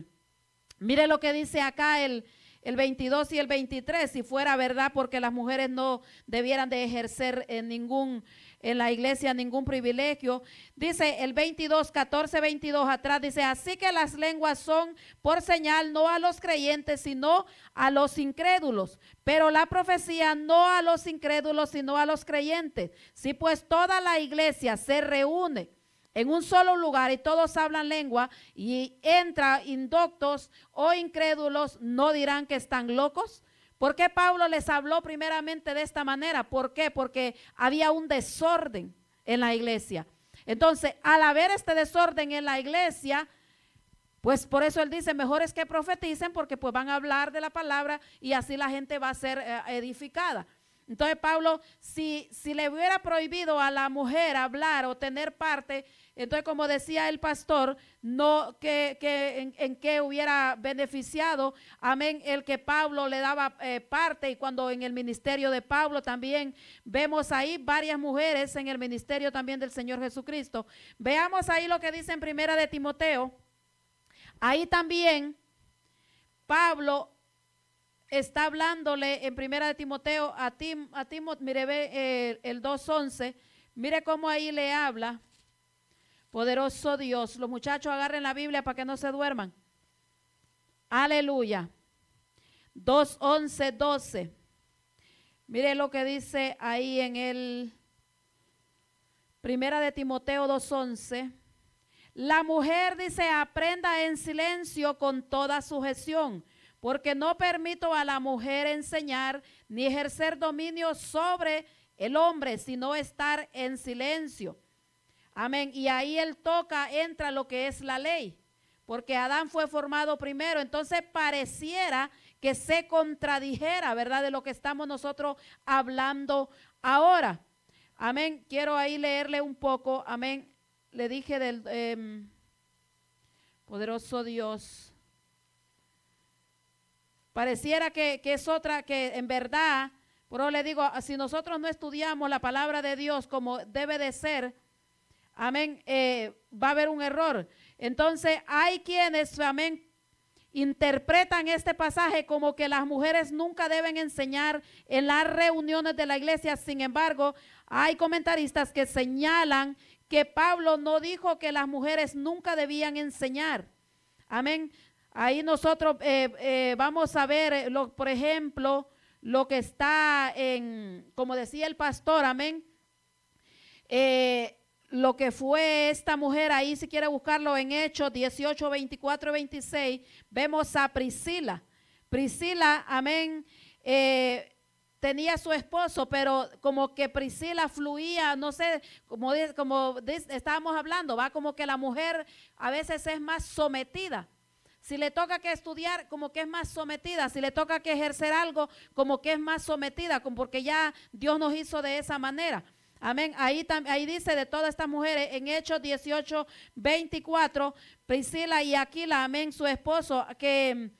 Speaker 2: Mire lo que dice acá el 22 y el 23, si fuera verdad, porque las mujeres no debieran de ejercer en la iglesia ningún privilegio. Dice el 22, 14:22 atrás, dice, así que las lenguas son por señal no a los creyentes, sino a los incrédulos, pero la profecía no a los incrédulos, sino a los creyentes. Si pues toda la iglesia se reúne en un solo lugar y todos hablan lengua y entra indoctos o incrédulos, ¿no dirán que están locos? ¿Por qué Pablo les habló primeramente de esta manera? ¿Por qué? Porque había un desorden en la iglesia. Entonces, al haber este desorden en la iglesia, pues por eso él dice, mejor es que profeticen, porque pues van a hablar de la palabra y así la gente va a ser edificada. Entonces Pablo, si le hubiera prohibido a la mujer hablar o tener parte, entonces como decía el pastor, no en qué hubiera beneficiado, amén, el que Pablo le daba parte. Y cuando en el ministerio de Pablo también vemos ahí varias mujeres en el ministerio también del Señor Jesucristo. Veamos ahí lo que dice en Primera de Timoteo. Ahí también Pablo está hablándole en Primera de Timoteo a Timoteo, mire, ve el 2:11, mire cómo ahí le habla. Poderoso Dios. Los muchachos agarren la Biblia para que no se duerman. Aleluya. 2:11, 12. Mire lo que dice ahí en el Primera de Timoteo 2:11. La mujer dice, aprenda en silencio con toda sujeción, porque no permito a la mujer enseñar ni ejercer dominio sobre el hombre, sino estar en silencio. Amén. Y ahí entra lo que es la ley, porque Adán fue formado primero. Entonces pareciera que se contradijera, ¿verdad?, de lo que estamos nosotros hablando ahora. Amén. Quiero ahí leerle un poco. Amén. Le dije del poderoso Dios. Pareciera que es otra, que en verdad, por eso le digo, si nosotros no estudiamos la palabra de Dios como debe de ser, amén, va a haber un error. Entonces hay quienes, amén, interpretan este pasaje como que las mujeres nunca deben enseñar en las reuniones de la iglesia. Sin embargo, hay comentaristas que señalan que Pablo no dijo que las mujeres nunca debían enseñar. Amén. Ahí nosotros vamos a ver, por ejemplo, lo que está como decía el pastor, amén, lo que fue esta mujer, ahí si quiere buscarlo en Hechos 18, 24 y 26, vemos a Priscila. Priscila, amén, tenía su esposo, pero como que Priscila fluía, no sé, como estábamos hablando, va como que la mujer a veces es más sometida. Si le toca que estudiar, como que es más sometida. Si le toca que ejercer algo, como que es más sometida, porque ya Dios nos hizo de esa manera. Amén. Ahí dice de todas estas mujeres en Hechos 18, 24, Priscila y Aquila, amén, su esposo, que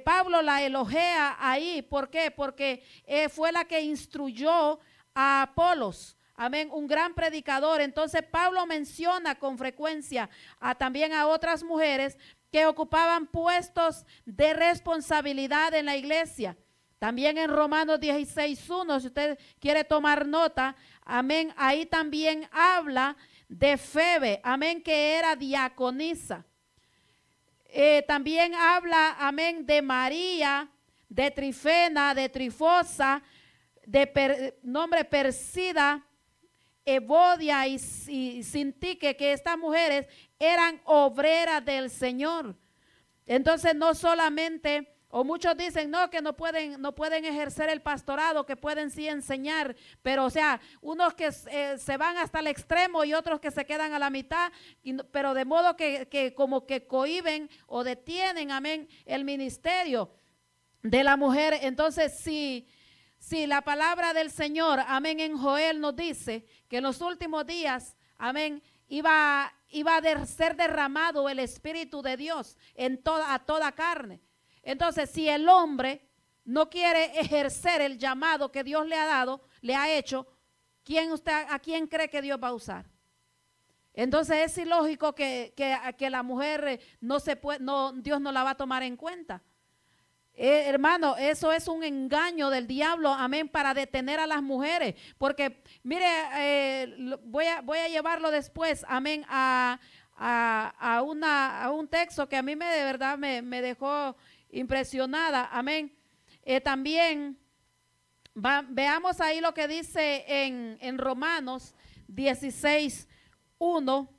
Speaker 2: Pablo la elogia ahí. ¿Por qué? Porque fue la que instruyó a Apolos. Amén, un gran predicador. Entonces Pablo menciona con frecuencia también a otras mujeres que ocupaban puestos de responsabilidad en la iglesia. También en Romanos 16:1, si usted quiere tomar nota, amén, ahí también habla de Febe, amén, que era diaconisa. También habla, amén, de María, de Trifena, de Trifosa, de nombre Persida, Evodia y Sintique, que estas mujeres eran obreras del Señor. Entonces no solamente, o muchos dicen no, que no pueden ejercer el pastorado, que pueden sí enseñar, pero o sea, unos que se van hasta el extremo y otros que se quedan a la mitad, pero de modo que como que cohíben o detienen, amén, el ministerio de la mujer. Entonces si la palabra del Señor, amén, en Joel nos dice que en los últimos días, amén, iba a ser derramado el Espíritu de Dios a toda carne. Entonces, si el hombre no quiere ejercer el llamado que Dios le ha dado, le ha hecho, ¿a quién cree que Dios va a usar? Entonces es ilógico que la mujer Dios no la va a tomar en cuenta. Hermano, eso es un engaño del diablo, amén, para detener a las mujeres, porque mire, voy a llevarlo después, amén, a un texto que a mí de verdad me dejó impresionada, amén. También veamos ahí lo que dice en Romanos 16:1.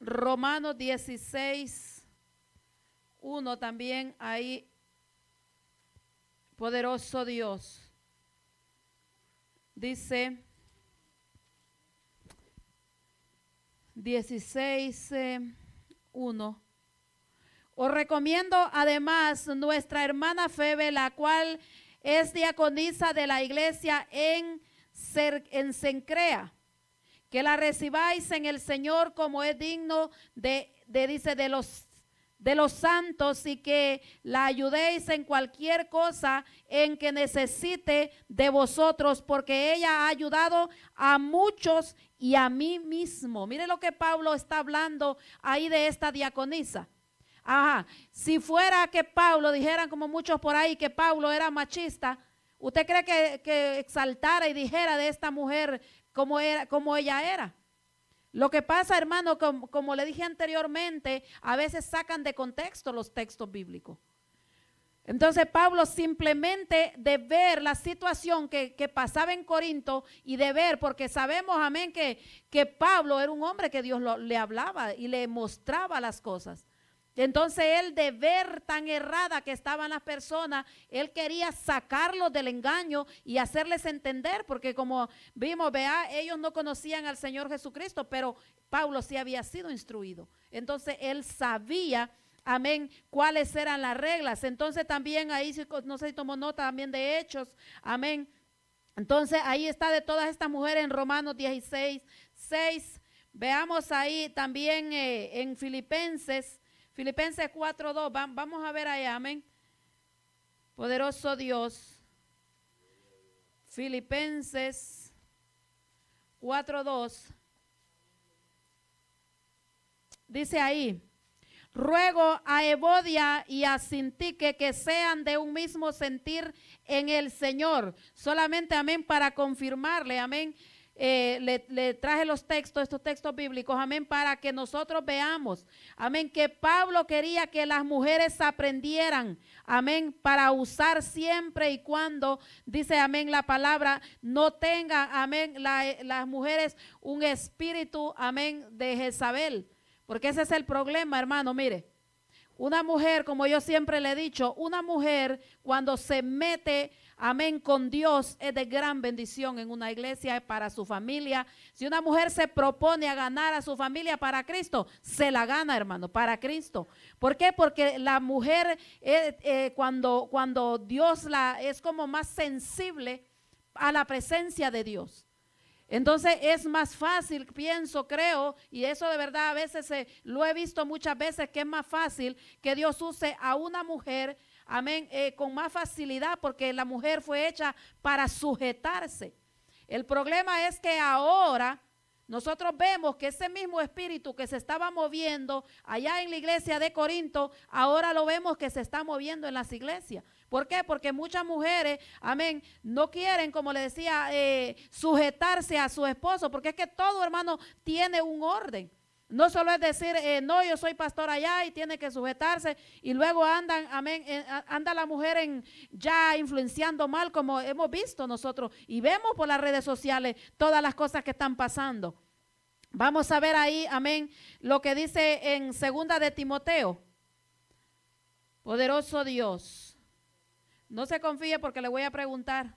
Speaker 2: Romanos 16:1 también ahí, poderoso Dios. Dice 16:1. Os recomiendo además nuestra hermana Febe, la cual es diaconisa de la iglesia en Cencrea, que la recibáis en el Señor como es digno dice, de los santos, y que la ayudéis en cualquier cosa en que necesite de vosotros, porque ella ha ayudado a muchos y a mí mismo. Mire lo que Pablo está hablando ahí de esta diaconisa. Ajá, si fuera que Pablo, dijeran como muchos por ahí que Pablo era machista, ¿usted cree que exaltara y dijera de esta mujer como ella era? Lo que pasa, hermano, como le dije anteriormente, a veces sacan de contexto los textos bíblicos. Entonces Pablo simplemente de ver la situación que pasaba en Corinto y de ver, porque sabemos, amén, que Pablo era un hombre que Dios le hablaba y le mostraba las cosas. Entonces él, de ver tan errada que estaban las personas, él quería sacarlos del engaño y hacerles entender, porque como vimos, ellos no conocían al Señor Jesucristo, pero Pablo sí había sido instruido. Entonces él sabía, amén, cuáles eran las reglas. Entonces también ahí, no sé si tomó nota también de Hechos, amén. Entonces ahí está de todas estas mujeres en Romanos 16:6. Veamos ahí también en Filipenses 4:2, vamos a ver allá, amén. Poderoso Dios. Filipenses 4:2. Dice ahí: ruego a Evodia y a Sintique que sean de un mismo sentir en el Señor. Solamente, amén, para confirmarle, amén. Le traje estos textos bíblicos, amén, para que nosotros veamos, amén, que Pablo quería que las mujeres aprendieran, amén, para usar siempre y cuando, dice, amén, la palabra, no tengan, amén, las mujeres un espíritu, amén, de Jezabel, porque ese es el problema, hermano. Mire, una mujer, como yo siempre le he dicho, una mujer cuando se mete, amén, con Dios, es de gran bendición en una iglesia, para su familia. Si una mujer se propone a ganar a su familia para Cristo, se la gana, hermano, para Cristo. ¿Por qué? Porque la mujer, cuando Dios es como más sensible a la presencia de Dios. Entonces es más fácil, pienso, creo, y eso de verdad a veces lo he visto muchas veces, que es más fácil que Dios use a una mujer, amén, con más facilidad, porque la mujer fue hecha para sujetarse. El problema es que ahora nosotros vemos que ese mismo espíritu que se estaba moviendo allá en la iglesia de Corinto, ahora lo vemos que se está moviendo en las iglesias. ¿Por qué? Porque muchas mujeres, amén, no quieren, como le decía, sujetarse a su esposo, porque es que todo, hermano, tiene un orden. No solo es decir, no, yo soy pastor allá y tiene que sujetarse, y luego andan, amén, anda la mujer ya influenciando mal, como hemos visto nosotros y vemos por las redes sociales todas las cosas que están pasando. Vamos a ver ahí, amén, lo que dice en 2 de Timoteo. Poderoso Dios. No se confíe porque le voy a preguntar.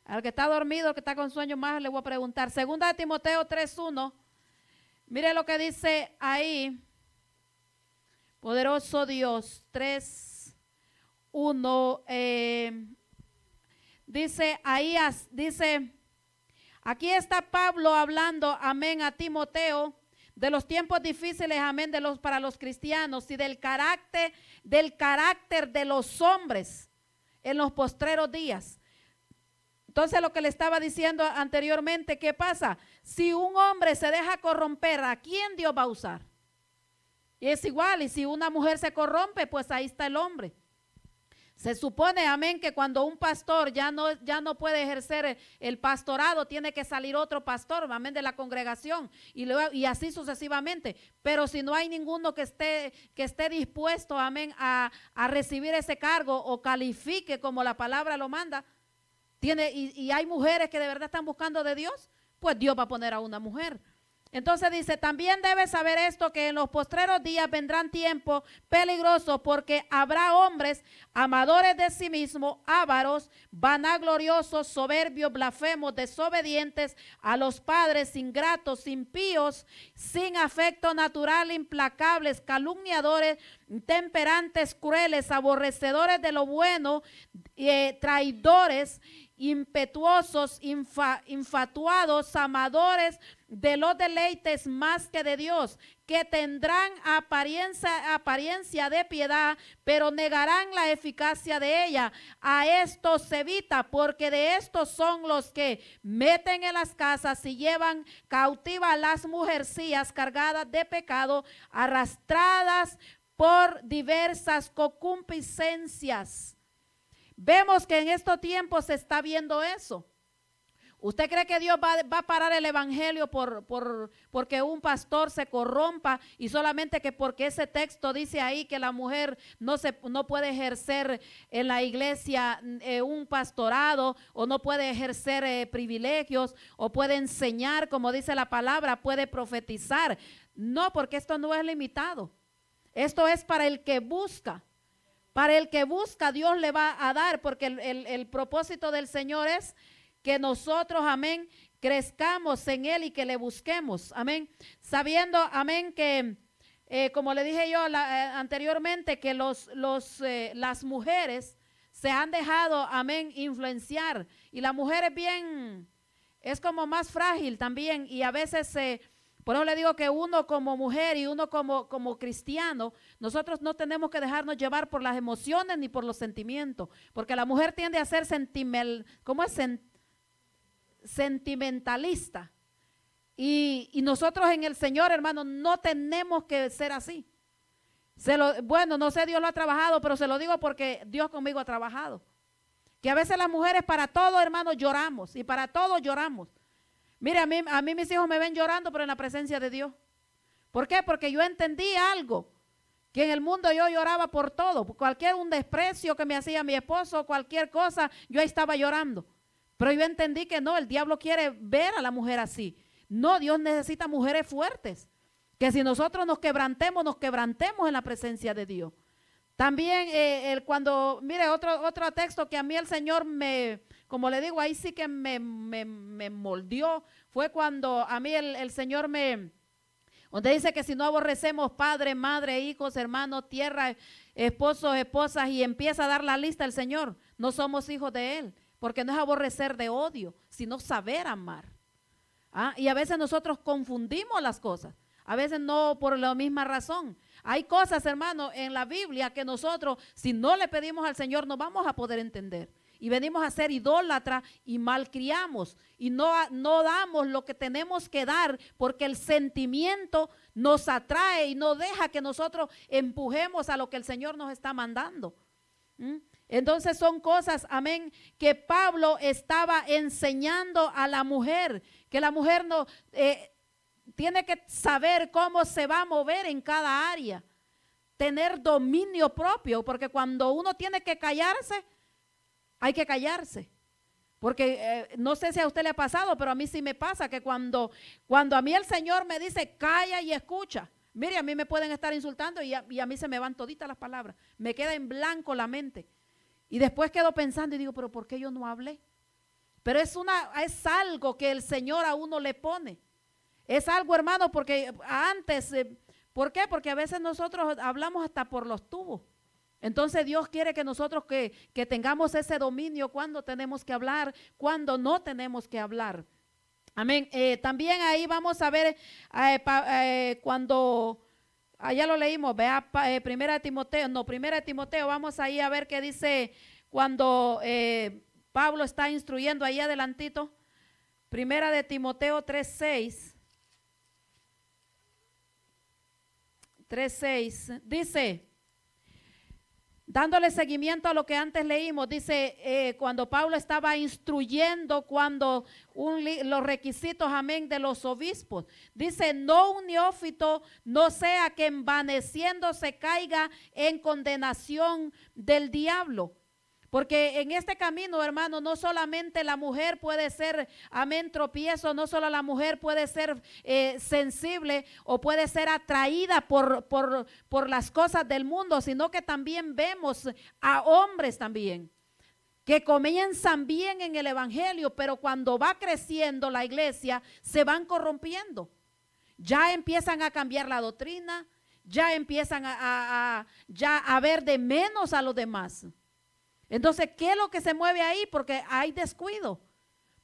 Speaker 2: Al que está dormido, al que está con sueño más, le voy a preguntar. 2 de Timoteo 3:1. Mire lo que dice ahí. Poderoso Dios. 3:1. Dice ahí, dice, aquí está Pablo hablando, amén, a Timoteo, de los tiempos difíciles, amén, para los cristianos y del carácter de los hombres en los postreros días. Entonces lo que le estaba diciendo anteriormente, ¿qué pasa? Si un hombre se deja corromper, ¿a quién Dios va a usar? Y es igual, y si una mujer se corrompe, pues ahí está el hombre. Se supone, amén, que cuando un pastor ya no puede ejercer el pastorado, tiene que salir otro pastor, amén, de la congregación, y así sucesivamente. Pero si no hay ninguno que esté dispuesto, amén, a recibir ese cargo o califique como la palabra lo manda, y hay mujeres que de verdad están buscando de Dios, pues Dios va a poner a una mujer. Entonces dice, también debes saber esto, que en los postreros días vendrán tiempos peligrosos, porque habrá hombres amadores de sí mismos, ávaros, vanagloriosos, soberbios, blasfemos, desobedientes a los padres, ingratos, impíos, sin afecto natural, implacables, calumniadores, intemperantes, crueles, aborrecedores de lo bueno, traidores, impetuosos, infatuados, amadores de los deleites más que de Dios, que tendrán apariencia de piedad, pero negarán la eficacia de ella. A estos se evita, porque de estos son los que meten en las casas y llevan cautivas a las mujercillas cargadas de pecado, arrastradas por diversas concupiscencias. Vemos que en estos tiempos se está viendo eso. ¿Usted cree que Dios va a parar el evangelio porque un pastor se corrompa, y solamente que porque ese texto dice ahí que la mujer no puede ejercer en la iglesia un pastorado, o no puede ejercer privilegios, o puede enseñar, como dice la palabra, puede profetizar? No, porque esto no es limitado. Esto es para el que busca. Para el que busca, Dios le va a dar, porque el propósito del Señor es que nosotros, amén, crezcamos en Él y que le busquemos, amén. Sabiendo, amén, que como le dije yo anteriormente, que las mujeres se han dejado, amén, influenciar. Y la mujer es como más frágil también, y a veces por eso le digo que uno como mujer y uno como cristiano, nosotros no tenemos que dejarnos llevar por las emociones ni por los sentimientos, porque la mujer tiende a ser sentimentalista. Y nosotros en el Señor, hermano, no tenemos que ser así. Bueno, no sé, Dios lo ha trabajado, pero se lo digo porque Dios conmigo ha trabajado. Que a veces las mujeres para todo, hermano, lloramos, y para todo lloramos. Mire, a mí mis hijos me ven llorando, pero en la presencia de Dios. ¿Por qué? Porque yo entendí algo, que en el mundo yo lloraba por todo, por un desprecio que me hacía mi esposo, cualquier cosa, yo ahí estaba llorando. Pero yo entendí que no, el diablo quiere ver a la mujer así. No, Dios necesita mujeres fuertes, que si nosotros nos quebrantemos en la presencia de Dios. También mire, otro texto que a mí el Señor como le digo, ahí sí que me moldeó, fue cuando a mí el Señor donde dice que si no aborrecemos padre, madre, hijos, hermanos, tierra, esposos, esposas, y empieza a dar la lista el Señor, no somos hijos de Él, porque no es aborrecer de odio, sino saber amar. Y a veces nosotros confundimos las cosas, a veces no por la misma razón. Hay cosas, hermano, en la Biblia que nosotros, si no le pedimos al Señor, no vamos a poder entender. Y venimos a ser idólatras y malcriamos. Y no damos lo que tenemos que dar, porque el sentimiento nos atrae y no deja que nosotros empujemos a lo que el Señor nos está mandando. ¿Mm? Entonces son cosas, amén, que Pablo estaba enseñando a la mujer, que la mujer no tiene que saber cómo se va a mover en cada área, tener dominio propio, porque cuando uno tiene que callarse, hay que callarse. Porque no sé si a usted le ha pasado, pero a mí sí me pasa que cuando a mí el Señor me dice calla y escucha, mire, a mí me pueden estar insultando y a mí se me van toditas las palabras, me queda en blanco la mente. Y después quedo pensando y digo, pero ¿por qué yo no hablé? Pero es algo que el Señor a uno le pone. Es algo, hermano, porque antes, ¿por qué? Porque a veces nosotros hablamos hasta por los tubos. Entonces Dios quiere que nosotros que tengamos ese dominio cuando tenemos que hablar, cuando no tenemos que hablar. Amén. También ahí vamos a ver cuando, ya lo leímos, vea Primera de Timoteo, vamos ahí a ver qué dice cuando Pablo está instruyendo ahí adelantito. Primera de Timoteo 3:6, dice, dándole seguimiento a lo que antes leímos, dice, cuando Pablo estaba instruyendo los requisitos, amén, de los obispos, dice, no un neófito no sea que envaneciéndose caiga en condenación del diablo. Porque en este camino, hermano, no solamente la mujer puede ser, amén, tropiezo, no solo la mujer puede ser sensible o puede ser atraída por las cosas del mundo, sino que también vemos a hombres también que comienzan bien en el evangelio, pero cuando va creciendo la iglesia se van corrompiendo. Ya empiezan a cambiar la doctrina, ya empiezan a ver de menos a los demás. Entonces, ¿qué es lo que se mueve ahí? Porque hay descuido.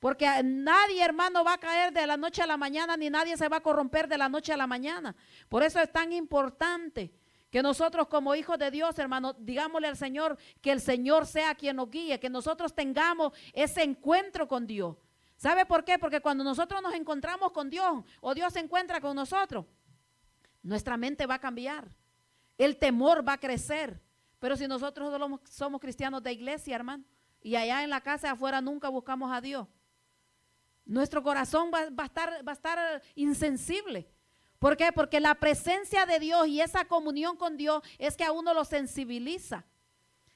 Speaker 2: Porque nadie, hermano, va a caer de la noche a la mañana, ni nadie se va a corromper de la noche a la mañana. Por eso es tan importante que nosotros como hijos de Dios, hermano, digámosle al Señor que el Señor sea quien nos guíe, que nosotros tengamos ese encuentro con Dios. ¿Sabe por qué? Porque cuando nosotros nos encontramos con Dios o Dios se encuentra con nosotros, nuestra mente va a cambiar, el temor va a crecer. Pero si nosotros somos cristianos de iglesia, hermano, y allá en la casa de afuera nunca buscamos a Dios, nuestro corazón va a estar insensible. ¿Por qué? Porque la presencia de Dios y esa comunión con Dios es que a uno lo sensibiliza.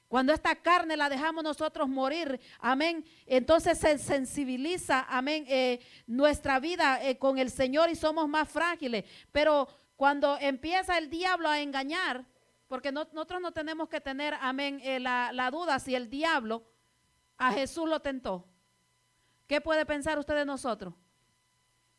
Speaker 2: Cuando esta carne la dejamos nosotros morir, amén, entonces se sensibiliza, amén, nuestra vida con el Señor y somos más frágiles. Pero cuando empieza el diablo a engañar, porque nosotros no tenemos que tener, amén, la duda si el diablo a Jesús lo tentó. ¿Qué puede pensar usted de nosotros?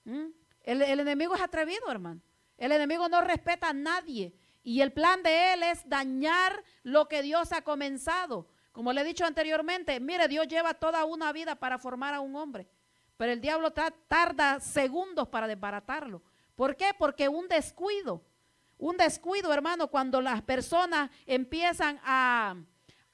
Speaker 2: El enemigo es atrevido, hermano. El enemigo no respeta a nadie. Y el plan de él es dañar lo que Dios ha comenzado. Como le he dicho anteriormente, mire, Dios lleva toda una vida para formar a un hombre. Pero el diablo tarda segundos para desbaratarlo. ¿Por qué? Porque un descuido, hermano, cuando las personas empiezan a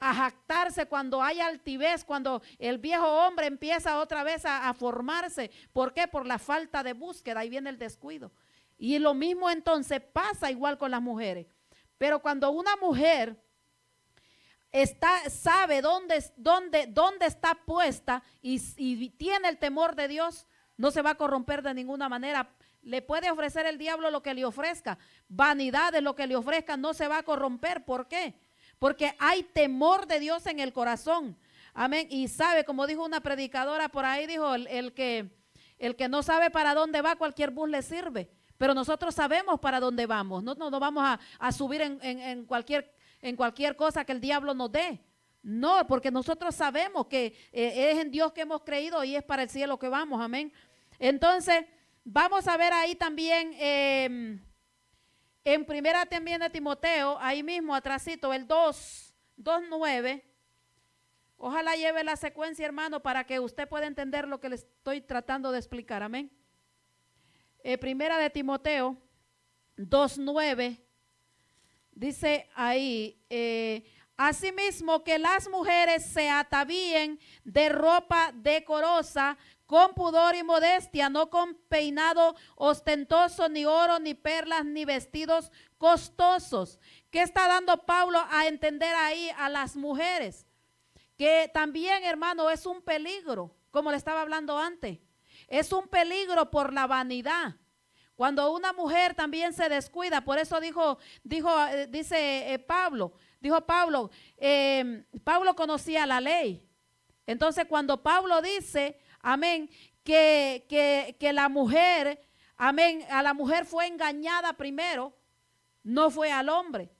Speaker 2: jactarse, cuando hay altivez, cuando el viejo hombre empieza otra vez a formarse. ¿Por qué? Por la falta de búsqueda, ahí viene el descuido. Y lo mismo entonces pasa igual con las mujeres. Pero cuando una mujer sabe dónde está puesta y tiene el temor de Dios, no se va a corromper de ninguna manera. Le puede ofrecer el diablo lo que le ofrezca, vanidad de lo que le ofrezca, no se va a corromper. ¿Por qué? Porque hay temor de Dios en el corazón. Amén. Y sabe, como dijo una predicadora por ahí, dijo, el que no sabe para dónde va, cualquier bus le sirve. Pero nosotros sabemos para dónde vamos. No vamos a subir en cualquier cosa que el diablo nos dé. No, porque nosotros sabemos que es en Dios que hemos creído y es para el cielo que vamos. Amén. Entonces, vamos a ver ahí también, en primera también de Timoteo, ahí mismo atrásito, el 2:9. Ojalá lleve la secuencia, hermano, para que usted pueda entender lo que le estoy tratando de explicar. Amén. Primera de Timoteo 2:9 dice ahí, asimismo que las mujeres se atavíen de ropa decorosa con pudor y modestia, no con peinado ostentoso, ni oro, ni perlas, ni vestidos costosos. ¿Qué está dando Pablo a entender ahí a las mujeres? Que también, hermano, es un peligro, como le estaba hablando antes. Es un peligro por la vanidad. Cuando una mujer también se descuida, por eso dice Pablo, Pablo conocía la ley. Entonces cuando Pablo dice, amén, que la mujer, amén, a la mujer fue engañada primero, no fue al hombre.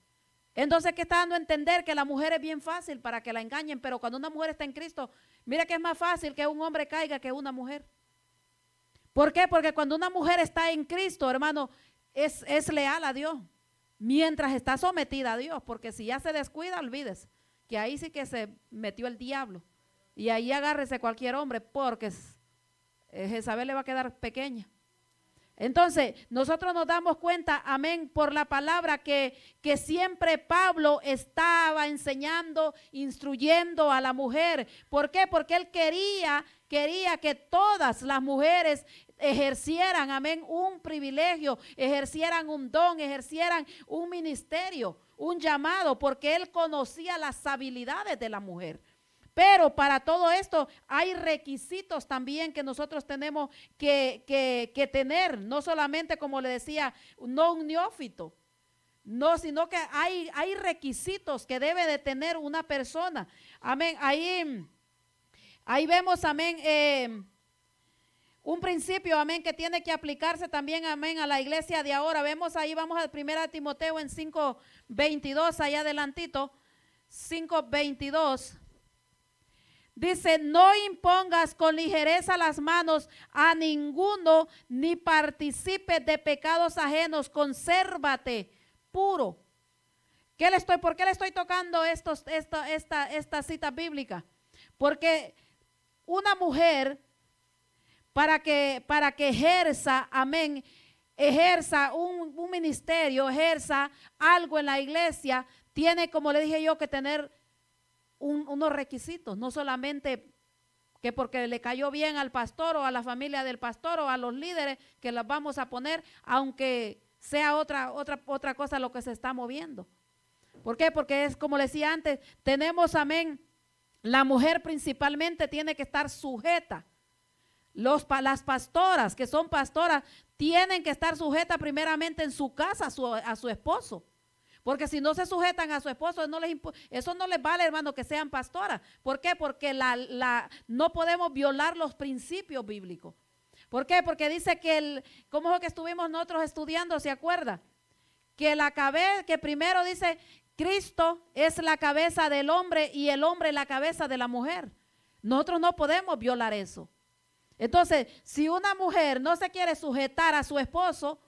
Speaker 2: Entonces, ¿qué está dando a entender? Que la mujer es bien fácil para que la engañen, pero cuando una mujer está en Cristo, mira que es más fácil que un hombre caiga que una mujer. ¿Por qué? Porque cuando una mujer está en Cristo, hermano, es leal a Dios, mientras está sometida a Dios, porque si ya se descuida, olvídese, que ahí sí que se metió el diablo, y ahí agárrese cualquier hombre, porque Jezabel le va a quedar pequeña. Entonces, nosotros nos damos cuenta, amén, por la palabra que siempre Pablo estaba enseñando, instruyendo a la mujer. ¿Por qué? Porque él quería que todas las mujeres ejercieran, amén, un privilegio, ejercieran un don, ejercieran un ministerio, un llamado, porque él conocía las habilidades de la mujer. Pero para todo esto hay requisitos también que nosotros tenemos que tener, no solamente, como le decía, no un neófito, no, sino que hay requisitos que debe de tener una persona. Amén. Ahí vemos, amén, un principio, amén, que tiene que aplicarse también, amén, a la iglesia de ahora. Vemos ahí, vamos al 1 Timoteo en 5:22, allá adelantito, 5:22. Dice, no impongas con ligereza las manos a ninguno, ni participes de pecados ajenos, consérvate puro. ¿Por qué le estoy tocando esta cita bíblica? Porque una mujer, para que ejerza, amén, ejerza un ministerio, ejerza algo en la iglesia, tiene, como le dije yo, que tener unos requisitos, no solamente que porque le cayó bien al pastor o a la familia del pastor o a los líderes que las vamos a poner, aunque sea otra cosa lo que se está moviendo. ¿Por qué? Porque es como le decía antes, tenemos, amén, la mujer principalmente tiene que estar sujeta. Las pastoras que son pastoras tienen que estar sujetas primeramente en su casa a su esposo. Porque si no se sujetan a su esposo, eso no les vale, hermano, que sean pastoras. ¿Por qué? Porque no podemos violar los principios bíblicos. ¿Por qué? Porque dice que ¿cómo es que estuvimos nosotros estudiando? ¿Se acuerda? Que primero dice, Cristo es la cabeza del hombre y el hombre la cabeza de la mujer. Nosotros no podemos violar eso. Entonces, si una mujer no se quiere sujetar a su esposo,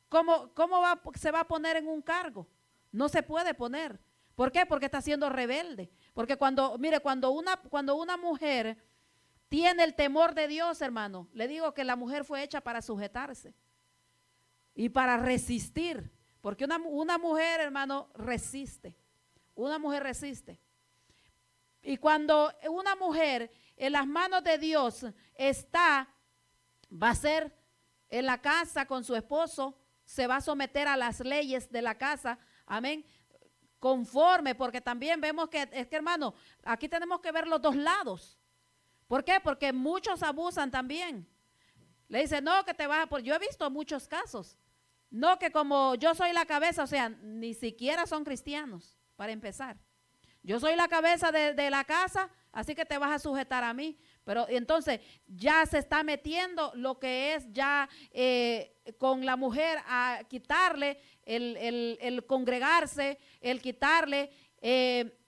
Speaker 2: ¿cómo se va a poner en un cargo? No se puede poner. ¿Por qué? Porque está siendo rebelde. Porque cuando una mujer tiene el temor de Dios, hermano, le digo que la mujer fue hecha para sujetarse y para resistir. Porque una mujer, hermano, resiste. Una mujer resiste. Y cuando una mujer en las manos de Dios va a ser en la casa con su esposo, se va a someter a las leyes de la casa, amén, conforme, porque también vemos que, hermano, aquí tenemos que ver los dos lados. ¿Por qué? Porque muchos abusan también. Le dicen, no, que te vas a... Yo he visto muchos casos. No, que como yo soy la cabeza, o sea, ni siquiera son cristianos, para empezar. Yo soy la cabeza de la casa, así que te vas a sujetar a mí. Pero entonces ya se está metiendo lo que es ya con la mujer a quitarle el congregarse, el quitarle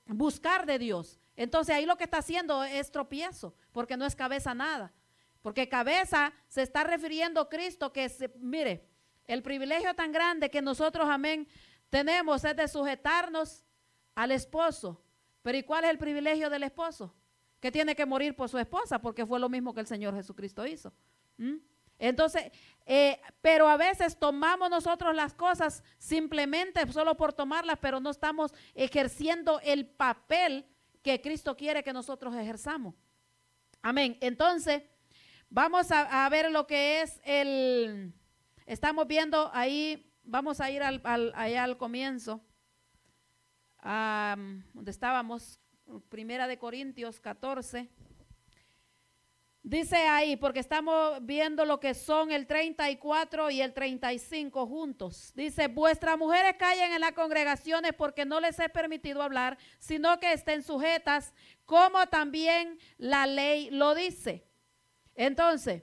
Speaker 2: buscar de Dios. Entonces ahí lo que está haciendo es tropiezo, porque no es cabeza nada. Porque cabeza se está refiriendo a Cristo, mire, el privilegio tan grande que nosotros, amén, tenemos es de sujetarnos al esposo. Pero ¿y cuál es el privilegio del esposo? Que tiene que morir por su esposa, porque fue lo mismo que el Señor Jesucristo hizo. Entonces, pero a veces tomamos nosotros las cosas simplemente solo por tomarlas, pero no estamos ejerciendo el papel que Cristo quiere que nosotros ejerzamos. Amén. Entonces, Vamos a ver lo que es estamos viendo ahí, vamos a ir allá al comienzo, donde estábamos, 1 Corintios 14. Dice ahí, porque estamos viendo lo que son el 34 y el 35 juntos. Dice, vuestras mujeres callen en las congregaciones porque no les es permitido hablar, sino que estén sujetas, como también la ley lo dice. Entonces,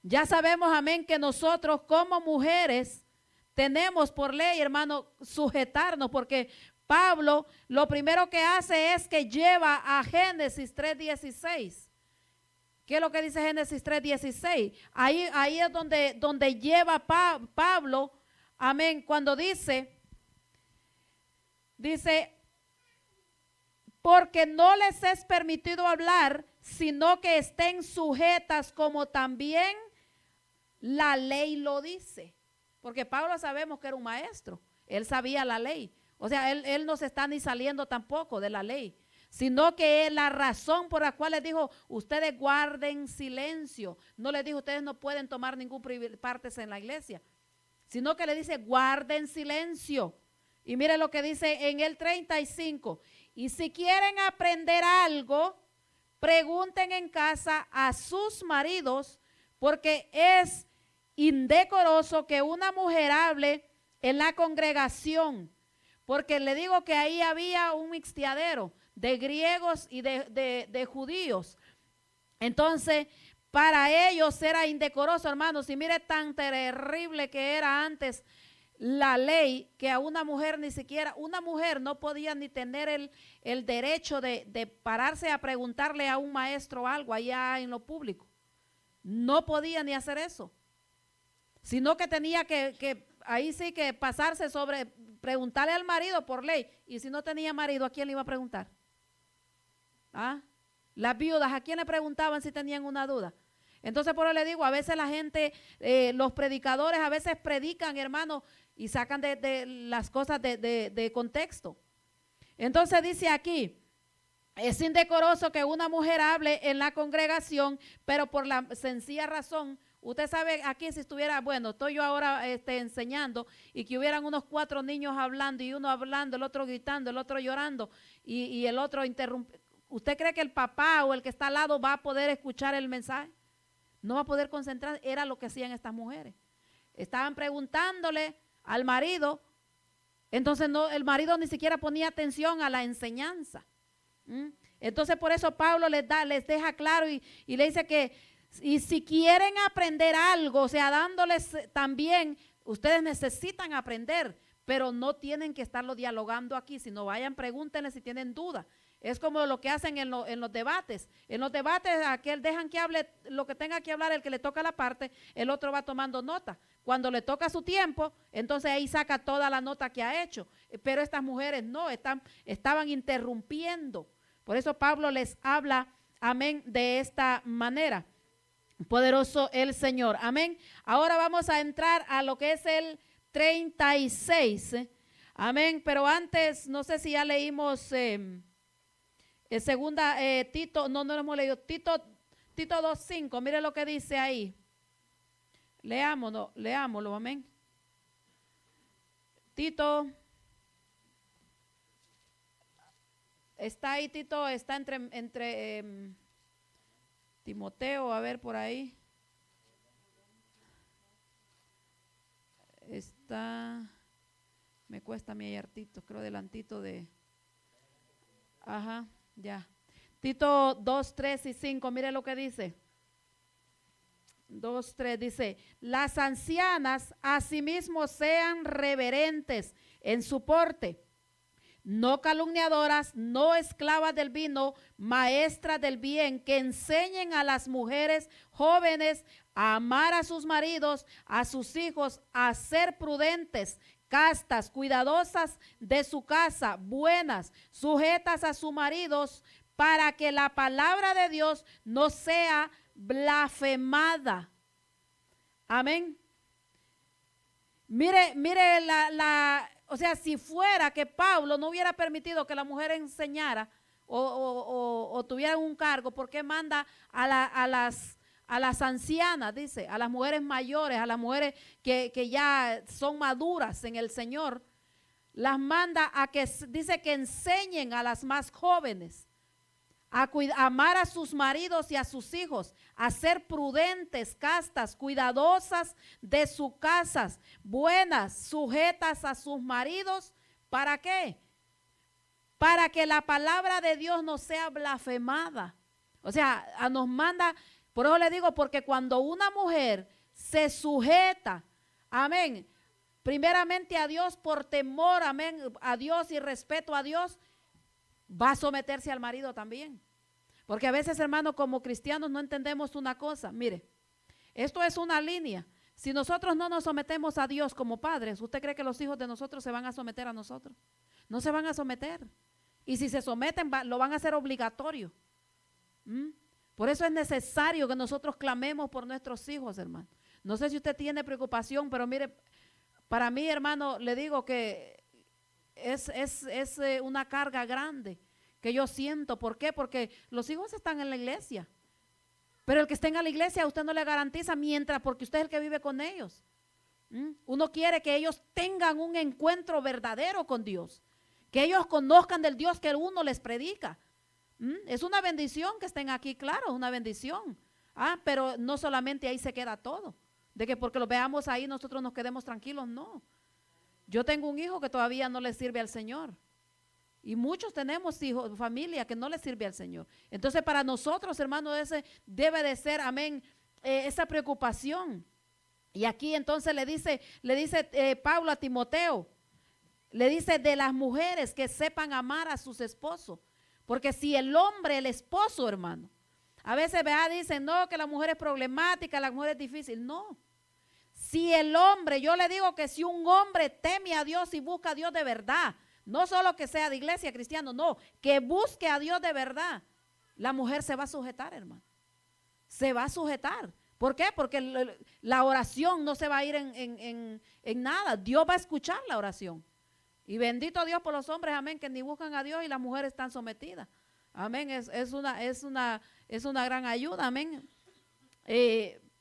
Speaker 2: ya sabemos, amén, que nosotros como mujeres tenemos por ley, hermano, sujetarnos, porque Pablo lo primero que hace es que lleva a Génesis 3:16. ¿Qué es lo que dice Génesis 3:16? Ahí es donde lleva Pablo, amén, cuando dice, porque no les es permitido hablar, sino que estén sujetas como también la ley lo dice. Porque Pablo sabemos que era un maestro, él sabía la ley. O sea, él no se está ni saliendo tampoco de la ley, sino que la razón por la cual les dijo, ustedes guarden silencio. No les dijo, ustedes no pueden tomar ningún parte en la iglesia, sino que le dice, guarden silencio. Y mire lo que dice en el 35. Y si quieren aprender algo, pregunten en casa a sus maridos, porque es indecoroso que una mujer hable en la congregación. Porque le digo que ahí había un mixteadero de griegos y de judíos. Entonces, para ellos era indecoroso, hermanos. Y mire tan terrible que era antes la ley, que a una mujer ni siquiera, una mujer no podía ni tener el derecho de pararse a preguntarle a un maestro algo allá en lo público. No podía ni hacer eso, sino que tenía que ahí sí que pasarse sobre preguntarle al marido por ley. Y si no tenía marido, ¿a quién le iba a preguntar? ¿Ah? Las viudas, ¿a quién le preguntaban si tenían una duda? Entonces, por eso le digo, a veces la gente, los predicadores a veces predican, hermano, y sacan de las cosas de contexto. Entonces dice aquí, es indecoroso que una mujer hable en la congregación, pero por la sencilla razón, usted sabe, aquí si estuviera, bueno, estoy yo ahora enseñando y que hubieran unos 4 niños hablando y uno hablando, el otro gritando, el otro llorando y el otro interrumpiendo. ¿Usted cree que el papá o el que está al lado va a poder escuchar el mensaje? No va a poder concentrar. Era lo que hacían estas mujeres. Estaban preguntándole al marido, entonces no, el marido ni siquiera ponía atención a la enseñanza. Entonces por eso Pablo les deja claro y le dice que y si quieren aprender algo, o sea, dándoles también, ustedes necesitan aprender, pero no tienen que estarlo dialogando aquí, sino vayan, pregúntenle si tienen duda. Es como lo que hacen en los debates. En los debates, dejan que hable lo que tenga que hablar, el que le toca la parte, el otro va tomando nota. Cuando le toca su tiempo, entonces ahí saca toda la nota que ha hecho. Pero estas mujeres no, estaban interrumpiendo. Por eso Pablo les habla, amén, de esta manera. Poderoso el Señor, amén. Ahora vamos a entrar a lo que es el 36, amén. Pero antes, no sé si ya leímos segunda Tito, no lo hemos leído, Tito 2:5, mire lo que dice ahí. Leámoslo, amén. Tito, está ahí Tito, está entre Timoteo, a ver por ahí. Está, me cuesta a mí hallar Tito, creo delantito de, ajá, ya. Tito 2, 3 y 5, mire lo que dice. 2, 3 dice, las ancianas asimismo sean reverentes en su porte, no calumniadoras, no esclavas del vino, maestras del bien, que enseñen a las mujeres jóvenes a amar a sus maridos, a sus hijos, a ser prudentes, castas, cuidadosas de su casa, buenas, sujetas a sus maridos, para que la palabra de Dios no sea blasfemada. Amén. Mire o sea, si fuera que Pablo no hubiera permitido que la mujer enseñara o tuviera un cargo, ¿por qué manda a a las ancianas, dice, a las mujeres mayores, a las mujeres que ya son maduras en el Señor, las manda a que, dice que enseñen a las más jóvenes a amar a sus maridos y a sus hijos, a ser prudentes, castas, cuidadosas de sus casas, buenas, sujetas a sus maridos. ¿Para qué? Para que la palabra de Dios no sea blasfemada. O sea, nos manda, por eso le digo, porque cuando una mujer se sujeta, amén, primeramente a Dios por temor, amén, a Dios y respeto a Dios, va a someterse al marido también. Porque a veces, hermano, como cristianos no entendemos una cosa. Mire, esto es una línea. Si nosotros no nos sometemos a Dios como padres, ¿usted cree que los hijos de nosotros se van a someter a nosotros? No se van a someter. Y si se someten, lo van a hacer obligatorio. Por eso es necesario que nosotros clamemos por nuestros hijos, hermano. No sé si usted tiene preocupación, pero mire, para mí, hermano, le digo que es una carga grande que yo siento. ¿Por qué? Porque los hijos están en la iglesia, pero el que esté en la iglesia a usted no le garantiza porque usted es el que vive con ellos. Uno quiere que ellos tengan un encuentro verdadero con Dios, que ellos conozcan del Dios que uno les predica. Es una bendición que estén aquí, claro, es una bendición. Pero no solamente ahí se queda todo, de que porque lo veamos ahí nosotros nos quedemos tranquilos, no. Yo tengo un hijo que todavía no le sirve al Señor. Y muchos tenemos hijos, familia que no le sirve al Señor. Entonces para nosotros, hermano, ese debe de ser, amén, esa preocupación. Y aquí entonces le dice Pablo a Timoteo, le dice de las mujeres que sepan amar a sus esposos. Porque si el hombre, el esposo, hermano, a veces dicen, no, que la mujer es problemática, la mujer es difícil. No. Si el hombre, yo le digo que si un hombre teme a Dios y busca a Dios de verdad, no solo que sea de iglesia cristiano, no, que busque a Dios de verdad, la mujer se va a sujetar, hermano. Se va a sujetar. ¿Por qué? Porque la oración no se va a ir en nada. Dios va a escuchar la oración. Y bendito Dios por los hombres, amén, que ni buscan a Dios y las mujeres están sometidas. Amén, es una gran ayuda, amén.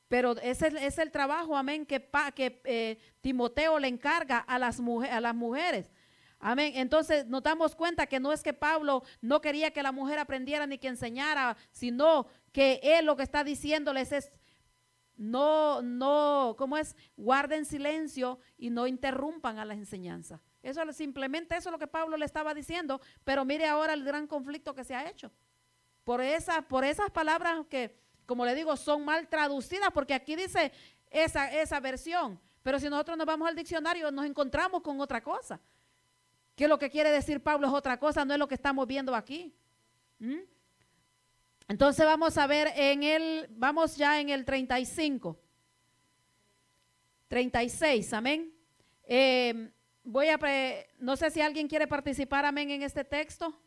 Speaker 2: Pero ese es el trabajo, amén, que Timoteo le encarga a las mujeres. Amén. Entonces nos damos cuenta que no es que Pablo no quería que la mujer aprendiera ni que enseñara, sino que él lo que está diciéndoles es ¿cómo es? Guarden silencio y no interrumpan a las enseñanzas. Simplemente eso es lo que Pablo le estaba diciendo, pero mire ahora el gran conflicto que se ha hecho. Por esas palabras que, como le digo, son mal traducidas, porque aquí dice esa versión, pero si nosotros nos vamos al diccionario nos encontramos con otra cosa. Que lo que quiere decir Pablo es otra cosa, no es lo que estamos viendo aquí. Entonces vamos a ver vamos ya en el 35. 36, amén. No sé si alguien quiere participar, amén, en este texto.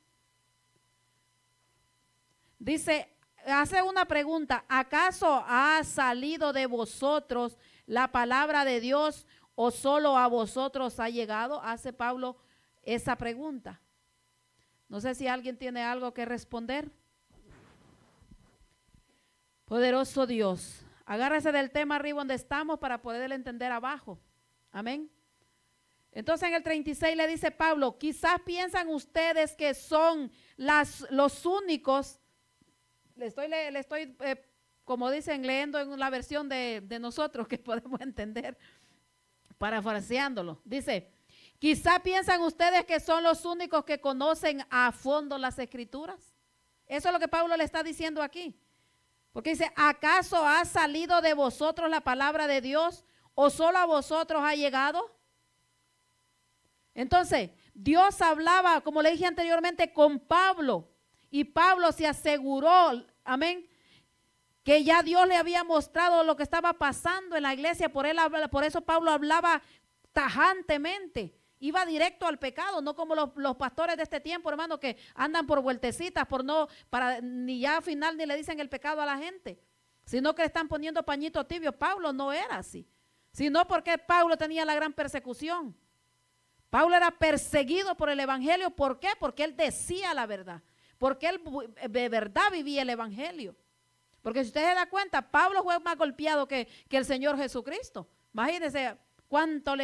Speaker 2: Dice, hace una pregunta, ¿acaso ha salido de vosotros la palabra de Dios o solo a vosotros ha llegado? Hace Pablo esa pregunta. No sé si alguien tiene algo que responder. Poderoso Dios, agárrese del tema arriba donde estamos para poder entender abajo. Amén. Entonces en el 36 le dice Pablo, quizás piensan ustedes que son los únicos, le estoy como dicen, leyendo en la versión de nosotros que podemos entender, parafraseándolo. Dice, quizá piensan ustedes que son los únicos que conocen a fondo las escrituras. Eso es lo que Pablo le está diciendo aquí. Porque dice, ¿acaso ha salido de vosotros la palabra de Dios o solo a vosotros ha llegado? Entonces, Dios hablaba, como le dije anteriormente, con Pablo. Y Pablo se aseguró, amén, que ya Dios le había mostrado lo que estaba pasando en la iglesia. Por eso Pablo hablaba tajantemente. Iba directo al pecado, no como los pastores de este tiempo, hermano, que andan por vueltecitas, ni ya al final ni le dicen el pecado a la gente, sino que le están poniendo pañito tibio. Pablo no era así, sino porque Pablo tenía la gran persecución. Pablo era perseguido por el evangelio. ¿Por qué? Porque él decía la verdad, porque él de verdad vivía el evangelio. Porque si usted se da cuenta, Pablo fue más golpeado que el Señor Jesucristo. Imagínense cuántas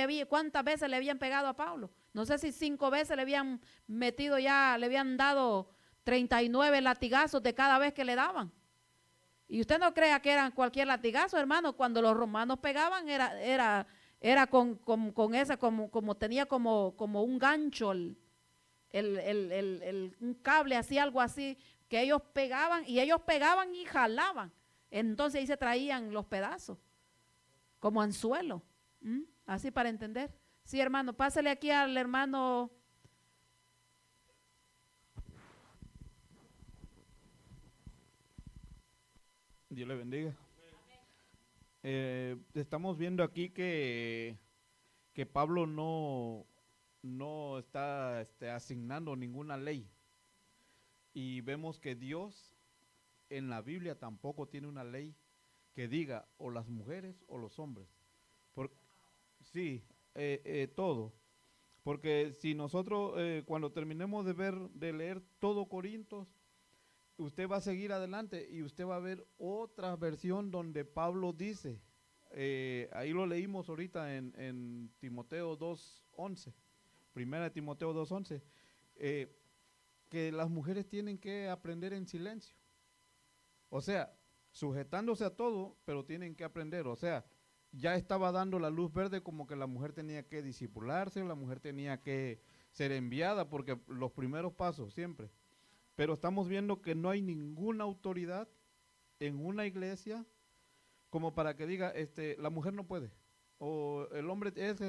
Speaker 2: veces le habían pegado a Pablo. No sé si 5 veces le habían metido ya, le habían dado 39 latigazos de cada vez que le daban. Y usted no crea que eran cualquier latigazo, hermano. Cuando los romanos pegaban era con esa, como tenía como un gancho, un cable, así, algo así, que ellos pegaban y jalaban. Entonces ahí se traían los pedazos, como anzuelo. Así para entender. Sí, hermano, pásale aquí al hermano.
Speaker 3: Dios le bendiga. Estamos viendo aquí que Pablo no está asignando ninguna ley. Y vemos que Dios en la Biblia tampoco tiene una ley que diga o las mujeres o los hombres. Sí, todo. Porque si nosotros cuando terminemos de leer todo Corintios, usted va a seguir adelante y usted va a ver otra versión donde Pablo dice, ahí lo leímos ahorita en Timoteo 2:11, primera de Timoteo 2:11, que las mujeres tienen que aprender en silencio. O sea, sujetándose a todo, pero tienen que aprender. O sea, ya estaba dando la luz verde como que la mujer tenía que discipularse, la mujer tenía que ser enviada, porque los primeros pasos siempre. Pero estamos viendo que no hay ninguna autoridad en una iglesia como para que diga, la mujer no puede. O el hombre es,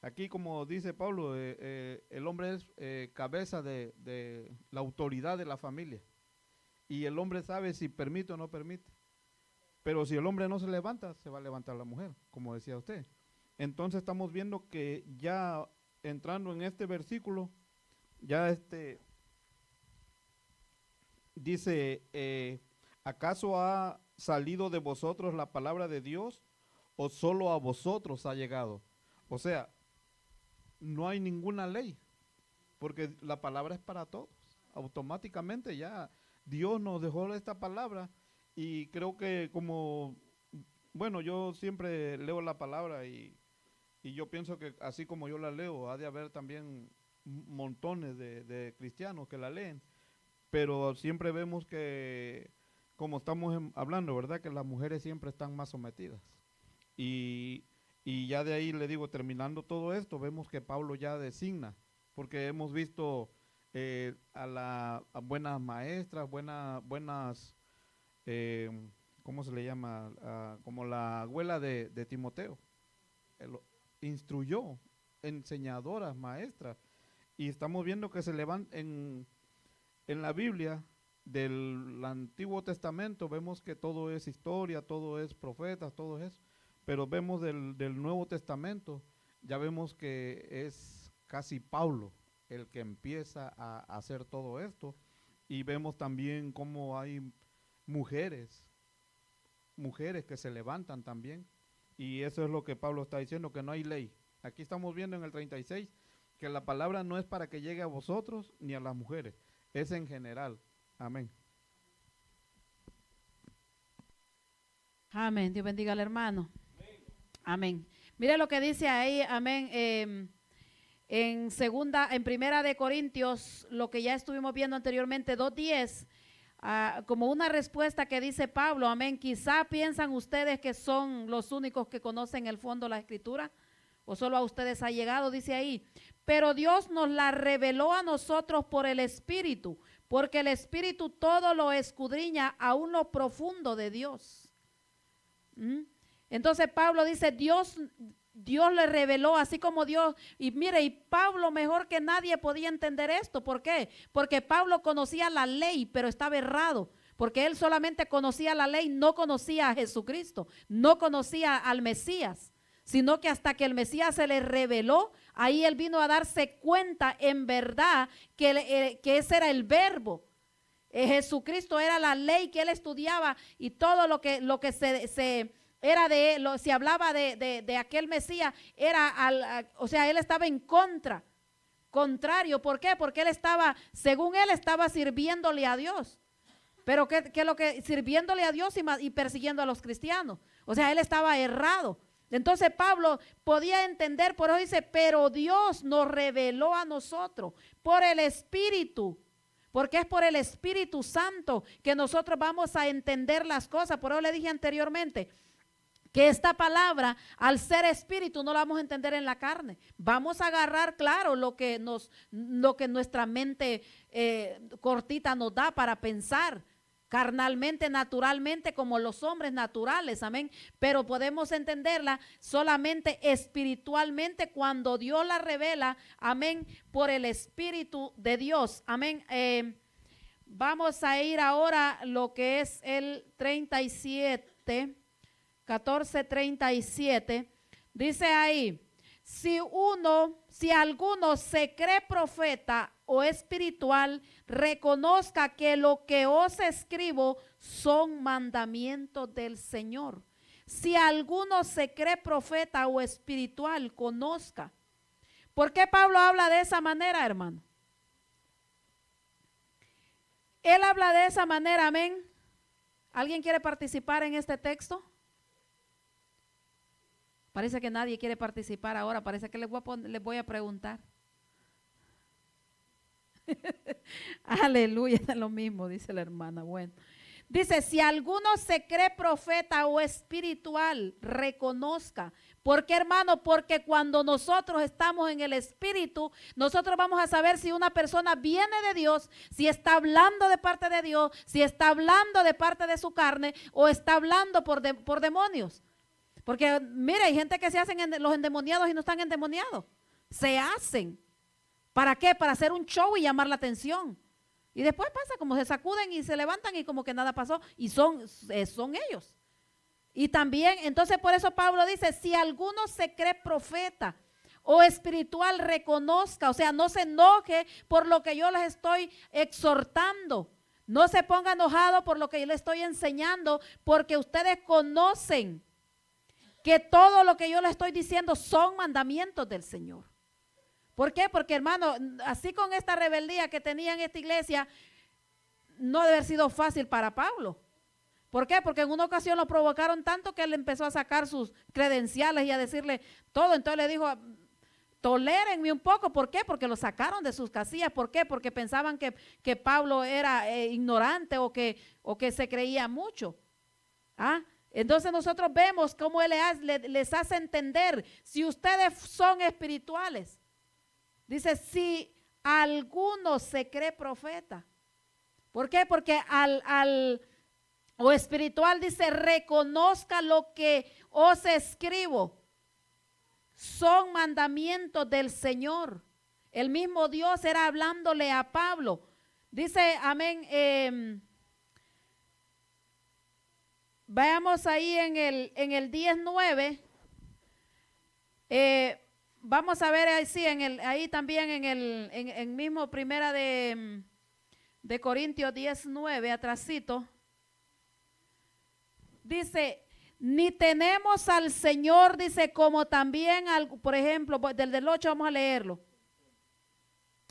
Speaker 3: aquí como dice Pablo, el hombre es cabeza de la autoridad de la familia. Y el hombre sabe si permite o no permite. Pero si el hombre no se levanta, se va a levantar la mujer, como decía usted. Entonces estamos viendo que ya entrando en este versículo, ya dice, ¿acaso ha salido de vosotros la palabra de Dios o solo a vosotros ha llegado? O sea, no hay ninguna ley, porque la palabra es para todos. Automáticamente ya Dios nos dejó esta palabra y creo que bueno, yo siempre leo la palabra y yo pienso que así como yo la leo, ha de haber también montones de cristianos que la leen. Pero siempre vemos que, como estamos hablando, ¿verdad? Que las mujeres siempre están más sometidas. Y ya de ahí le digo, terminando todo esto, vemos que Pablo ya designa, porque hemos visto a buenas maestras, buenas, ¿cómo se le llama? Como la abuela de Timoteo. Él instruyó, enseñadoras, maestras. Y estamos viendo que se levantan en la Biblia del Antiguo Testamento, vemos que todo es historia, todo es profetas, todo es eso. Pero vemos del Nuevo Testamento, ya vemos que es casi Pablo el que empieza a hacer todo esto. Y vemos también cómo hay mujeres que se levantan también. Y eso es lo que Pablo está diciendo, que no hay ley. Aquí estamos viendo en el 36 que la palabra no es para que llegue a vosotros ni a las mujeres, es en general. Amén.
Speaker 2: Amén. Dios bendiga al hermano. Amén. Mire lo que dice ahí, amén. En primera de Corintios, lo que ya estuvimos viendo anteriormente, 2:10, como una respuesta que dice Pablo, amén. Quizá piensan ustedes que son los únicos que conocen el fondo de la Escritura, o solo a ustedes ha llegado, dice ahí. Pero Dios nos la reveló a nosotros por el Espíritu, porque el Espíritu todo lo escudriña, aún lo profundo de Dios. Entonces Pablo dice, Dios le reveló, así como Dios, y mire, y Pablo mejor que nadie podía entender esto. ¿Por qué? Porque Pablo conocía la ley, pero estaba errado, porque él solamente conocía la ley, no conocía a Jesucristo, no conocía al Mesías, sino que hasta que el Mesías se le reveló, ahí él vino a darse cuenta en verdad que ese era el verbo. Jesucristo era la ley que él estudiaba, y todo lo que se era de él, si hablaba de aquel Mesías, o sea, él estaba en contrario. ¿Por qué? Porque él estaba, según él, estaba sirviéndole a Dios. Pero ¿qué lo que? Sirviéndole a Dios y persiguiendo a los cristianos. O sea, él estaba errado. Entonces Pablo podía entender, por eso dice, pero Dios nos reveló a nosotros por el Espíritu. Porque es por el Espíritu Santo que nosotros vamos a entender las cosas. Por eso le dije anteriormente que esta palabra, al ser espíritu, no la vamos a entender en la carne. Vamos a agarrar, claro, lo que nuestra mente cortita nos da para pensar carnalmente, naturalmente, como los hombres naturales, amén. Pero podemos entenderla solamente espiritualmente cuando Dios la revela, amén, por el Espíritu de Dios, amén. Vamos a ir ahora lo que es el 37, 14:37, dice ahí, si alguno se cree profeta o espiritual, reconozca que lo que os escribo son mandamientos del Señor. Si alguno se cree profeta o espiritual, conozca. ¿Por qué Pablo habla de esa manera, hermano? Él habla de esa manera, amén. ¿Alguien quiere participar en este texto? Parece que nadie quiere participar ahora, parece que les voy a preguntar. Aleluya, es lo mismo, dice la hermana. Bueno, dice, si alguno se cree profeta o espiritual, reconozca. ¿Por qué, hermano? Porque cuando nosotros estamos en el Espíritu, nosotros vamos a saber si una persona viene de Dios, si está hablando de parte de Dios, si está hablando de parte de su carne o está hablando por demonios. Porque mira, hay gente que se hacen los endemoniados y no están endemoniados. Se hacen. ¿Para qué? Para hacer un show y llamar la atención. Y después pasa como se sacuden y se levantan y como que nada pasó. Y son ellos. Y también, entonces por eso Pablo dice, si alguno se cree profeta o espiritual, reconozca. O sea, no se enoje por lo que yo les estoy exhortando. No se ponga enojado por lo que yo les estoy enseñando, porque ustedes conocen que todo lo que yo le estoy diciendo son mandamientos del Señor. ¿Por qué? Porque, hermano, así con esta rebeldía que tenía en esta iglesia, no debe haber sido fácil para Pablo. ¿Por qué? Porque en una ocasión lo provocaron tanto que él empezó a sacar sus credenciales y a decirle todo. Entonces le dijo, tolérenme un poco. ¿Por qué? Porque lo sacaron de sus casillas. ¿Por qué? Porque pensaban que Pablo era ignorante o que se creía mucho. ¿Ah? Entonces nosotros vemos cómo él les hace entender, si ustedes son espirituales, dice, si alguno se cree profeta. ¿Por qué? Porque o espiritual dice, reconozca lo que os escribo. Son mandamientos del Señor. El mismo Dios era hablándole a Pablo. Dice, amén, veamos ahí en el 10:9, vamos a ver ahí, sí, ahí también en mismo primera de Corintios 10:9, atrasito, dice, ni tenemos al Señor, dice, como también, por ejemplo, desde el 8 vamos a leerlo,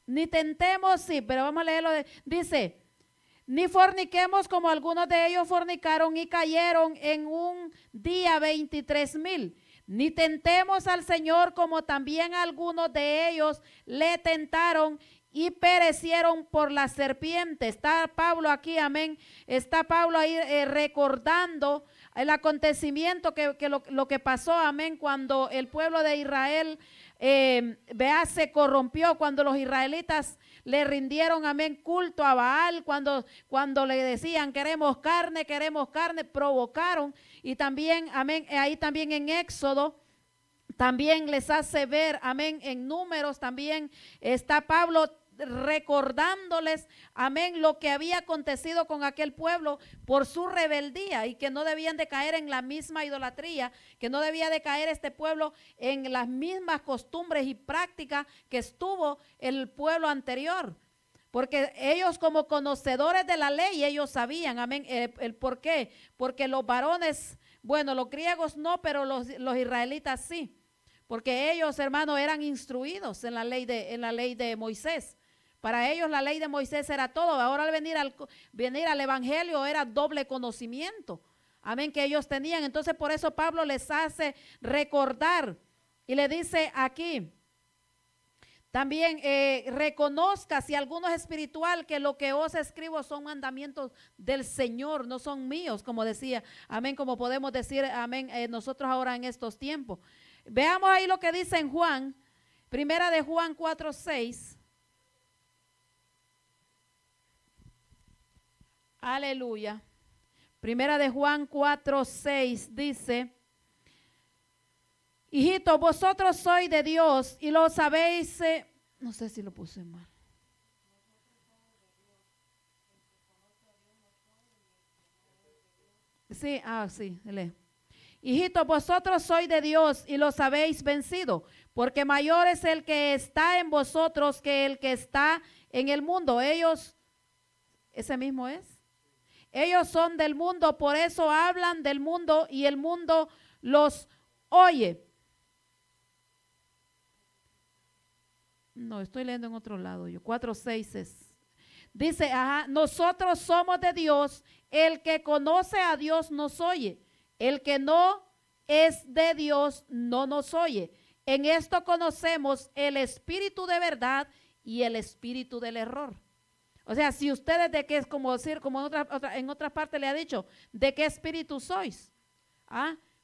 Speaker 2: ni tentemos, sí, pero vamos a leerlo, dice, ni forniquemos como algunos de ellos fornicaron y cayeron en un día 23,000. Ni tentemos al Señor como también algunos de ellos le tentaron y perecieron por la serpiente. Está Pablo aquí, amén. Está Pablo ahí recordando el acontecimiento lo que pasó, amén, cuando el pueblo de Israel se corrompió, cuando los israelitas le rindieron, amén, culto a Baal, cuando le decían queremos carne, provocaron. Y también, amén, ahí también en Éxodo, también les hace ver, amén, en Números también está Pablo recordándoles, amén, lo que había acontecido con aquel pueblo por su rebeldía y que no debían de caer en la misma idolatría, que no debía de caer este pueblo en las mismas costumbres y prácticas que estuvo el pueblo anterior. Porque ellos como conocedores de la ley, ellos sabían, amén, el por qué. Porque los varones, bueno, los griegos no, pero los israelitas sí. Porque ellos, hermanos, eran instruidos en la ley de Moisés. Para ellos la ley de Moisés era todo. Ahora al venir al evangelio era doble conocimiento. Amén, que ellos tenían. Entonces por eso Pablo les hace recordar y le dice aquí, también reconozca si alguno es espiritual, que lo que os escribo son mandamientos del Señor, no son míos, como decía, amén, como podemos decir, amén, nosotros ahora en estos tiempos. Veamos ahí lo que dice en Juan, primera de Juan 4:6. Aleluya. Primera de Juan 4:6 dice: hijitos, vosotros sois de Dios y lo sabéis, no sé si lo puse mal. Sí, sí, lee. Hijitos, vosotros sois de Dios y los habéis vencido, porque mayor es el que está en vosotros que el que está en el mundo. Ellos, ese mismo es. Ellos son del mundo, por eso hablan del mundo y el mundo los oye. No, estoy leyendo en otro lado. 4:6 es. Dice, nosotros somos de Dios, el que conoce a Dios nos oye, el que no es de Dios no nos oye. En esto conocemos el espíritu de verdad y el espíritu del error. O sea, si ustedes de qué es, como decir, como en otra parte le ha dicho, ¿de qué espíritu sois?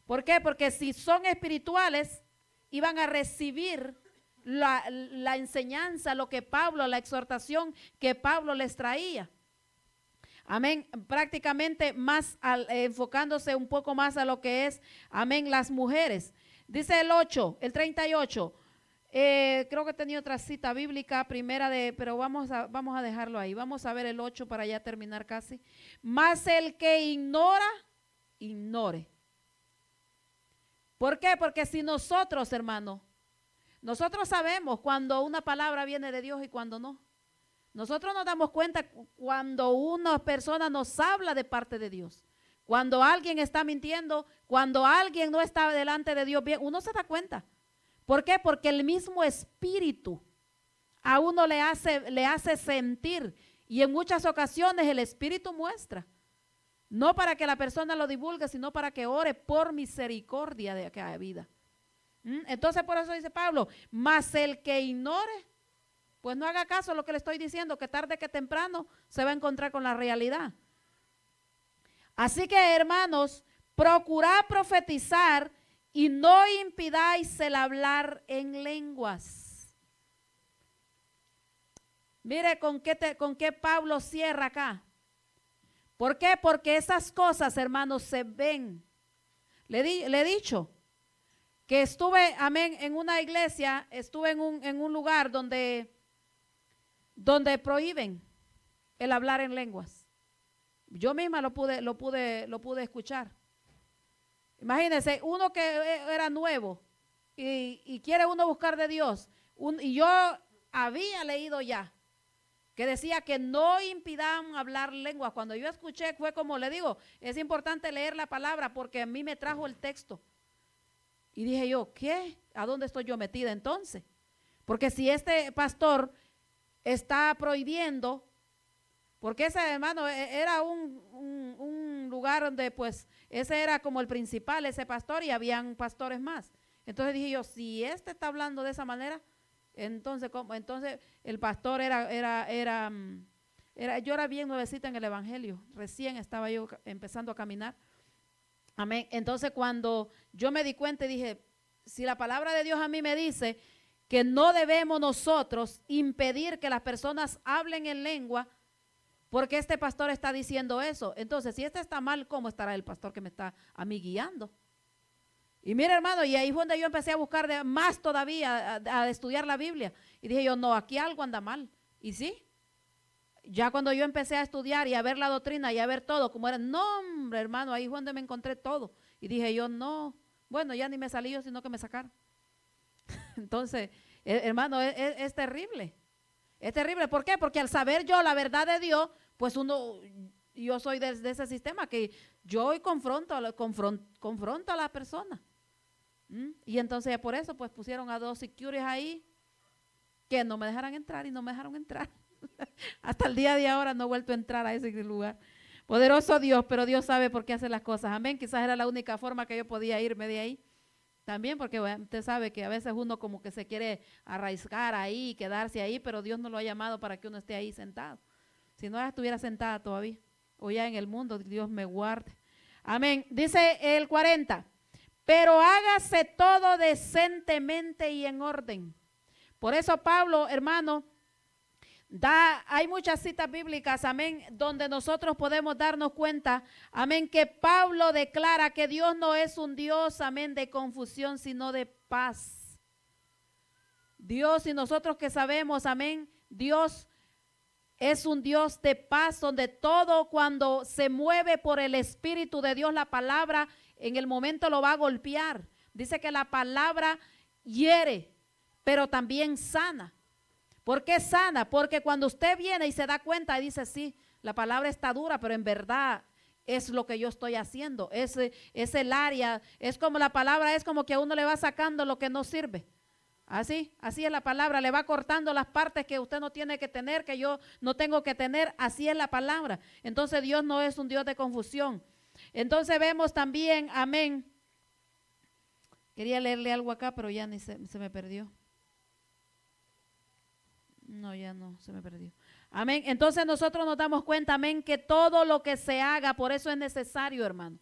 Speaker 2: ¿Por qué? Porque si son espirituales, iban a recibir la enseñanza, lo que Pablo, la exhortación que Pablo les traía. Amén. Prácticamente más enfocándose un poco más a lo que es, amén, las mujeres. Dice el 38. Creo que tenía otra cita bíblica, pero vamos a dejarlo ahí. Vamos a ver el 8 para ya terminar casi. Mas el que ignore. ¿Por qué? Porque si nosotros, hermano, nosotros sabemos cuando una palabra viene de Dios y cuando no. Nosotros nos damos cuenta cuando una persona nos habla de parte de Dios. Cuando alguien está mintiendo, cuando alguien no está delante de Dios bien, uno se da cuenta. ¿Por qué? Porque el mismo espíritu a uno le hace sentir, y en muchas ocasiones el espíritu muestra. No para que la persona lo divulgue, sino para que ore por misericordia de aquella vida. Entonces por eso dice Pablo, mas el que ignore, pues no haga caso a lo que le estoy diciendo, que tarde que temprano se va a encontrar con la realidad. Así que, hermanos, procurad profetizar y no impidáis el hablar en lenguas. Mire con qué Pablo cierra acá. ¿Por qué? Porque esas cosas, hermanos, se ven. Le he dicho que estuve, amén, en una iglesia, estuve en un lugar donde prohíben el hablar en lenguas. Yo misma lo pude escuchar. Imagínense, uno que era nuevo y quiere uno buscar de Dios. Y yo había leído ya que decía que no impidan hablar lenguas. Cuando yo escuché fue como le digo, es importante leer la palabra porque a mí me trajo el texto. Y dije yo, ¿qué? ¿A dónde estoy yo metida entonces? Porque si este pastor está prohibiendo, porque ese hermano era un lugar donde pues ese era como el principal, ese pastor, y habían pastores más. Entonces dije yo, si este está hablando de esa manera, entonces el pastor yo era bien nuevecita en el evangelio, recién estaba yo empezando a caminar. Amén. Entonces cuando yo me di cuenta y dije, si la palabra de Dios a mí me dice que no debemos nosotros impedir que las personas hablen en lengua, porque este pastor está diciendo eso. Entonces, si este está mal, ¿cómo estará el pastor que me está a mí guiando? Y mira, hermano, y ahí fue donde yo empecé a buscar más todavía, a estudiar la Biblia. Y dije yo, no, aquí algo anda mal. Y sí, ya cuando yo empecé a estudiar y a ver la doctrina y a ver todo, como era, no, hombre, hermano, ahí fue donde me encontré todo. Y dije yo, no, bueno, ya ni me salí yo, sino que me sacaron. Entonces, hermano, es terrible. Es terrible. ¿Por qué? Porque al saber yo la verdad de Dios, pues yo soy de ese sistema que yo hoy confronto a la persona. Y entonces por eso pues pusieron a 2 securities ahí que no me dejaran entrar y no me dejaron entrar. Hasta el día de ahora no he vuelto a entrar a ese lugar. Poderoso Dios, pero Dios sabe por qué hace las cosas. Amén. Quizás era la única forma que yo podía irme de ahí. También porque bueno, usted sabe que a veces uno como que se quiere arraigar ahí, quedarse ahí, pero Dios no lo ha llamado para que uno esté ahí sentado. Si no, ya estuviera sentada todavía. O ya en el mundo, Dios me guarde. Amén. Dice el 40. Pero hágase todo decentemente y en orden. Por eso Pablo, hermano, hay muchas citas bíblicas, amén, donde nosotros podemos darnos cuenta, amén, que Pablo declara que Dios no es un Dios, amén, de confusión, sino de paz. Dios, y nosotros que sabemos, amén, Dios es un Dios de paz, donde todo cuando se mueve por el Espíritu de Dios, la palabra en el momento lo va a golpear. Dice que la palabra hiere, pero también sana. ¿Por qué sana? Porque cuando usted viene y se da cuenta y dice, sí, la palabra está dura, pero en verdad es lo que yo estoy haciendo. Es el área, es como la palabra, es como que a uno le va sacando lo que no sirve. Así es la palabra, le va cortando las partes que usted no tiene que tener, que yo no tengo que tener, así es la palabra. Entonces Dios no es un Dios de confusión. Entonces vemos también, amén. Quería leerle algo acá, pero ya ni se me perdió. No, ya no, se me perdió. Amén. Entonces nosotros nos damos cuenta, amén, que todo lo que se haga, por eso es necesario, hermano,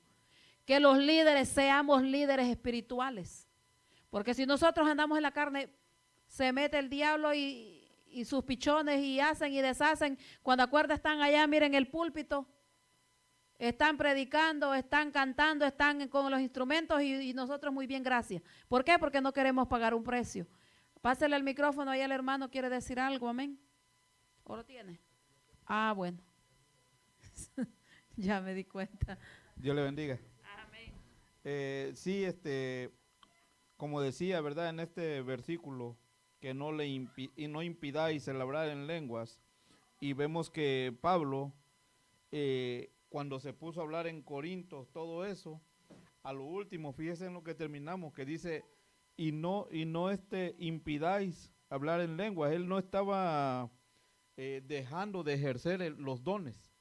Speaker 2: que los líderes seamos líderes espirituales. Porque si nosotros andamos en la carne, se mete el diablo y sus pichones y hacen y deshacen. Cuando acuerda están allá, miren el púlpito, están predicando, están cantando, están con los instrumentos y nosotros muy bien, gracias. ¿Por qué? Porque no queremos pagar un precio. Pásele el micrófono ahí al hermano, quiere decir algo, amén. ¿O lo tiene? Ah, bueno. Ya me di cuenta.
Speaker 3: Dios le bendiga.
Speaker 2: Amén.
Speaker 3: Sí, como decía, ¿verdad? En este versículo, que no impidáis celebrar en lenguas. Y vemos que Pablo, cuando se puso a hablar en Corinto, todo eso, a lo último, fíjense en lo que terminamos, que dice, y no impidáis hablar en lenguas. Él no estaba dejando de ejercer los dones,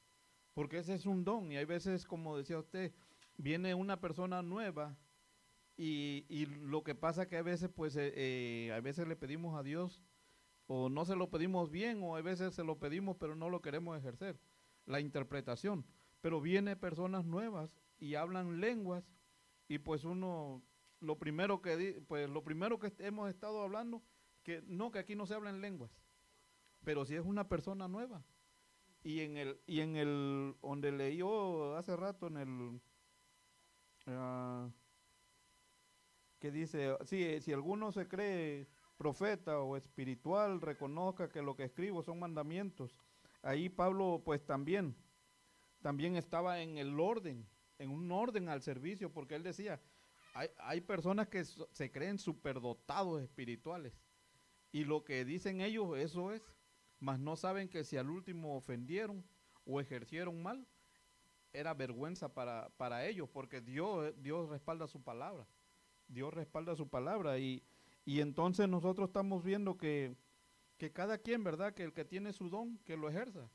Speaker 3: porque ese es un don. Y hay veces, como decía usted, viene una persona nueva y lo que pasa que a veces, pues, a veces le pedimos a Dios, o no se lo pedimos bien, o a veces se lo pedimos, pero no lo queremos ejercer, la interpretación. Pero vienen personas nuevas y hablan lenguas, y pues uno, lo primero que hemos estado hablando, que aquí no se habla en lenguas, pero si es una persona nueva. Y en el donde leí yo hace rato en el que dice, si alguno se cree profeta o espiritual, reconozca que lo que escribo son mandamientos. Ahí Pablo pues también estaba en el orden, en un orden al servicio, porque él decía, hay personas que se creen superdotados espirituales, y lo que dicen ellos, eso es, mas no saben que si al último ofendieron o ejercieron mal, era vergüenza para ellos, porque Dios respalda su palabra. Dios respalda su palabra, y entonces nosotros estamos viendo que cada quien, ¿verdad? Que el que tiene su don, que lo ejerza.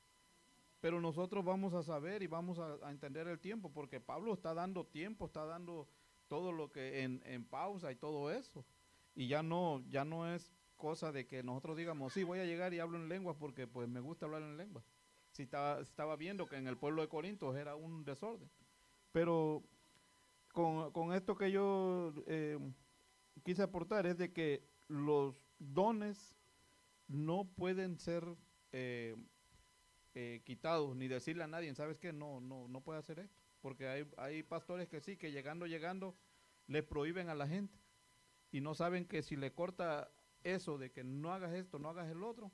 Speaker 3: Pero nosotros vamos a saber y vamos a entender el tiempo, porque Pablo está dando tiempo, está dando todo lo que en pausa y todo eso. Y ya no es cosa de que nosotros digamos, sí, voy a llegar y hablo en lenguas porque pues me gusta hablar en lenguas. Si estaba viendo que en el pueblo de Corinto era un desorden. Pero con esto que yo quise aportar es de que los dones no pueden ser quitados, ni decirle a nadie, ¿sabes qué? No puede hacer esto, porque hay pastores que sí, que llegando, le prohíben a la gente, y no saben que si le corta eso de que no hagas esto, no hagas el otro,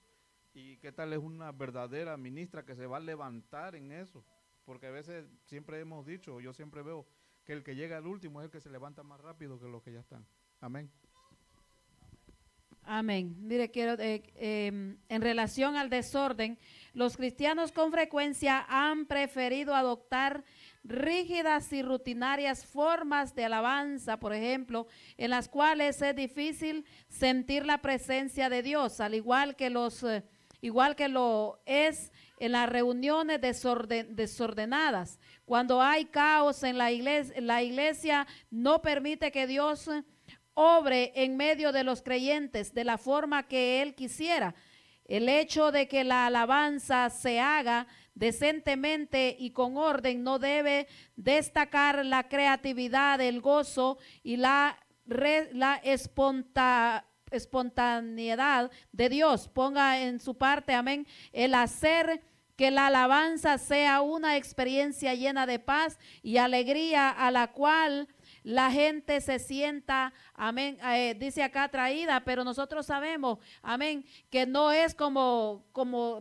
Speaker 3: y qué tal es una verdadera ministra que se va a levantar en eso, porque a veces siempre hemos dicho, yo siempre veo que el que llega al último es el que se levanta más rápido que los que ya están. Amén.
Speaker 2: Amén. Mire, quiero, en relación al desorden, los cristianos con frecuencia han preferido adoptar rígidas y rutinarias formas de alabanza, por ejemplo, en las cuales es difícil sentir la presencia de Dios, al igual que los igual que lo es en las reuniones desordenadas. Cuando hay caos en la iglesia no permite que Dios obre en medio de los creyentes de la forma que Él quisiera. El hecho de que la alabanza se haga decentemente y con orden no debe destacar la creatividad, el gozo y la espontaneidad de Dios. Ponga en su parte, amén, el hacer que la alabanza sea una experiencia llena de paz y alegría a la cual la gente se sienta, amén, dice acá atraída, pero nosotros sabemos, amén, que no es como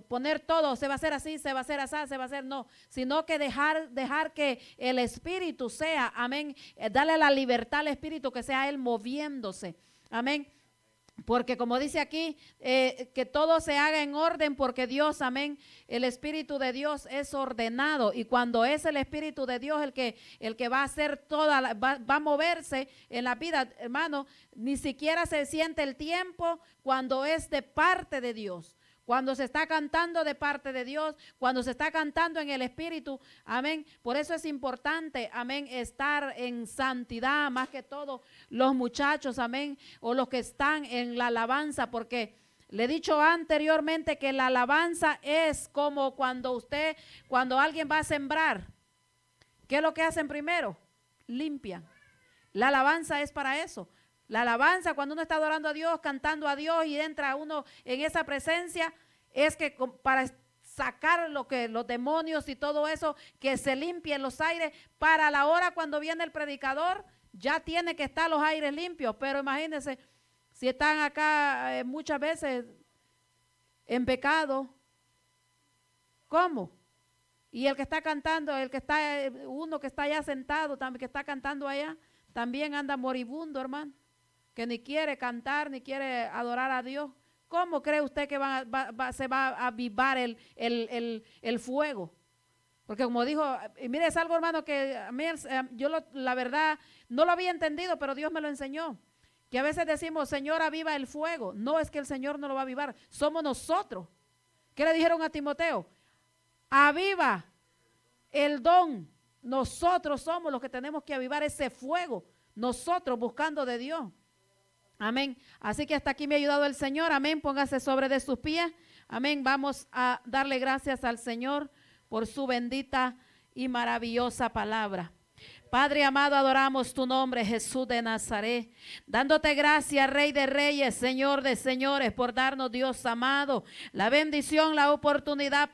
Speaker 2: poner todo, se va a hacer así, se va a hacer así, se va a hacer, no, sino que dejar que el Espíritu sea, amén, darle la libertad al Espíritu, que sea Él moviéndose, amén. Porque como dice aquí, que todo se haga en orden porque Dios, amén, el Espíritu de Dios es ordenado y cuando es el Espíritu de Dios el que va a hacer va a moverse en la vida, hermano, ni siquiera se siente el tiempo cuando es de parte de Dios. Cuando se está cantando de parte de Dios, cuando se está cantando en el Espíritu, amén. Por eso es importante, amén, estar en santidad, más que todo los muchachos, amén, o los que están en la alabanza, porque le he dicho anteriormente que la alabanza es como cuando alguien va a sembrar. ¿Qué es lo que hacen primero? Limpian. La alabanza es para eso. La alabanza, cuando uno está adorando a Dios, cantando a Dios y entra uno en esa presencia, es que para sacar los demonios y todo eso, que se limpien los aires, para la hora cuando viene el predicador, ya tiene que estar los aires limpios. Pero imagínense, si están acá muchas veces en pecado, ¿cómo? Y el que está cantando, uno que está allá sentado, también que está cantando allá, también anda moribundo, hermano, que ni quiere cantar, ni quiere adorar a Dios. ¿Cómo cree usted que se va a avivar el fuego? Porque como dijo, y mire, es algo, hermano, que a mí, la verdad, no lo había entendido, pero Dios me lo enseñó. Que a veces decimos, Señor, aviva el fuego. No es que el Señor no lo va a avivar, somos nosotros. ¿Qué le dijeron a Timoteo? Aviva el don. Nosotros somos los que tenemos que avivar ese fuego. Nosotros buscando de Dios. Amén. Así que hasta aquí me ha ayudado el Señor. Amén. Póngase sobre de sus pies. Amén. Vamos a darle gracias al Señor por su bendita y maravillosa palabra. Padre amado, adoramos tu nombre, Jesús de Nazaret, dándote gracias, Rey de Reyes, Señor de Señores, por darnos, Dios amado, la bendición, la oportunidad.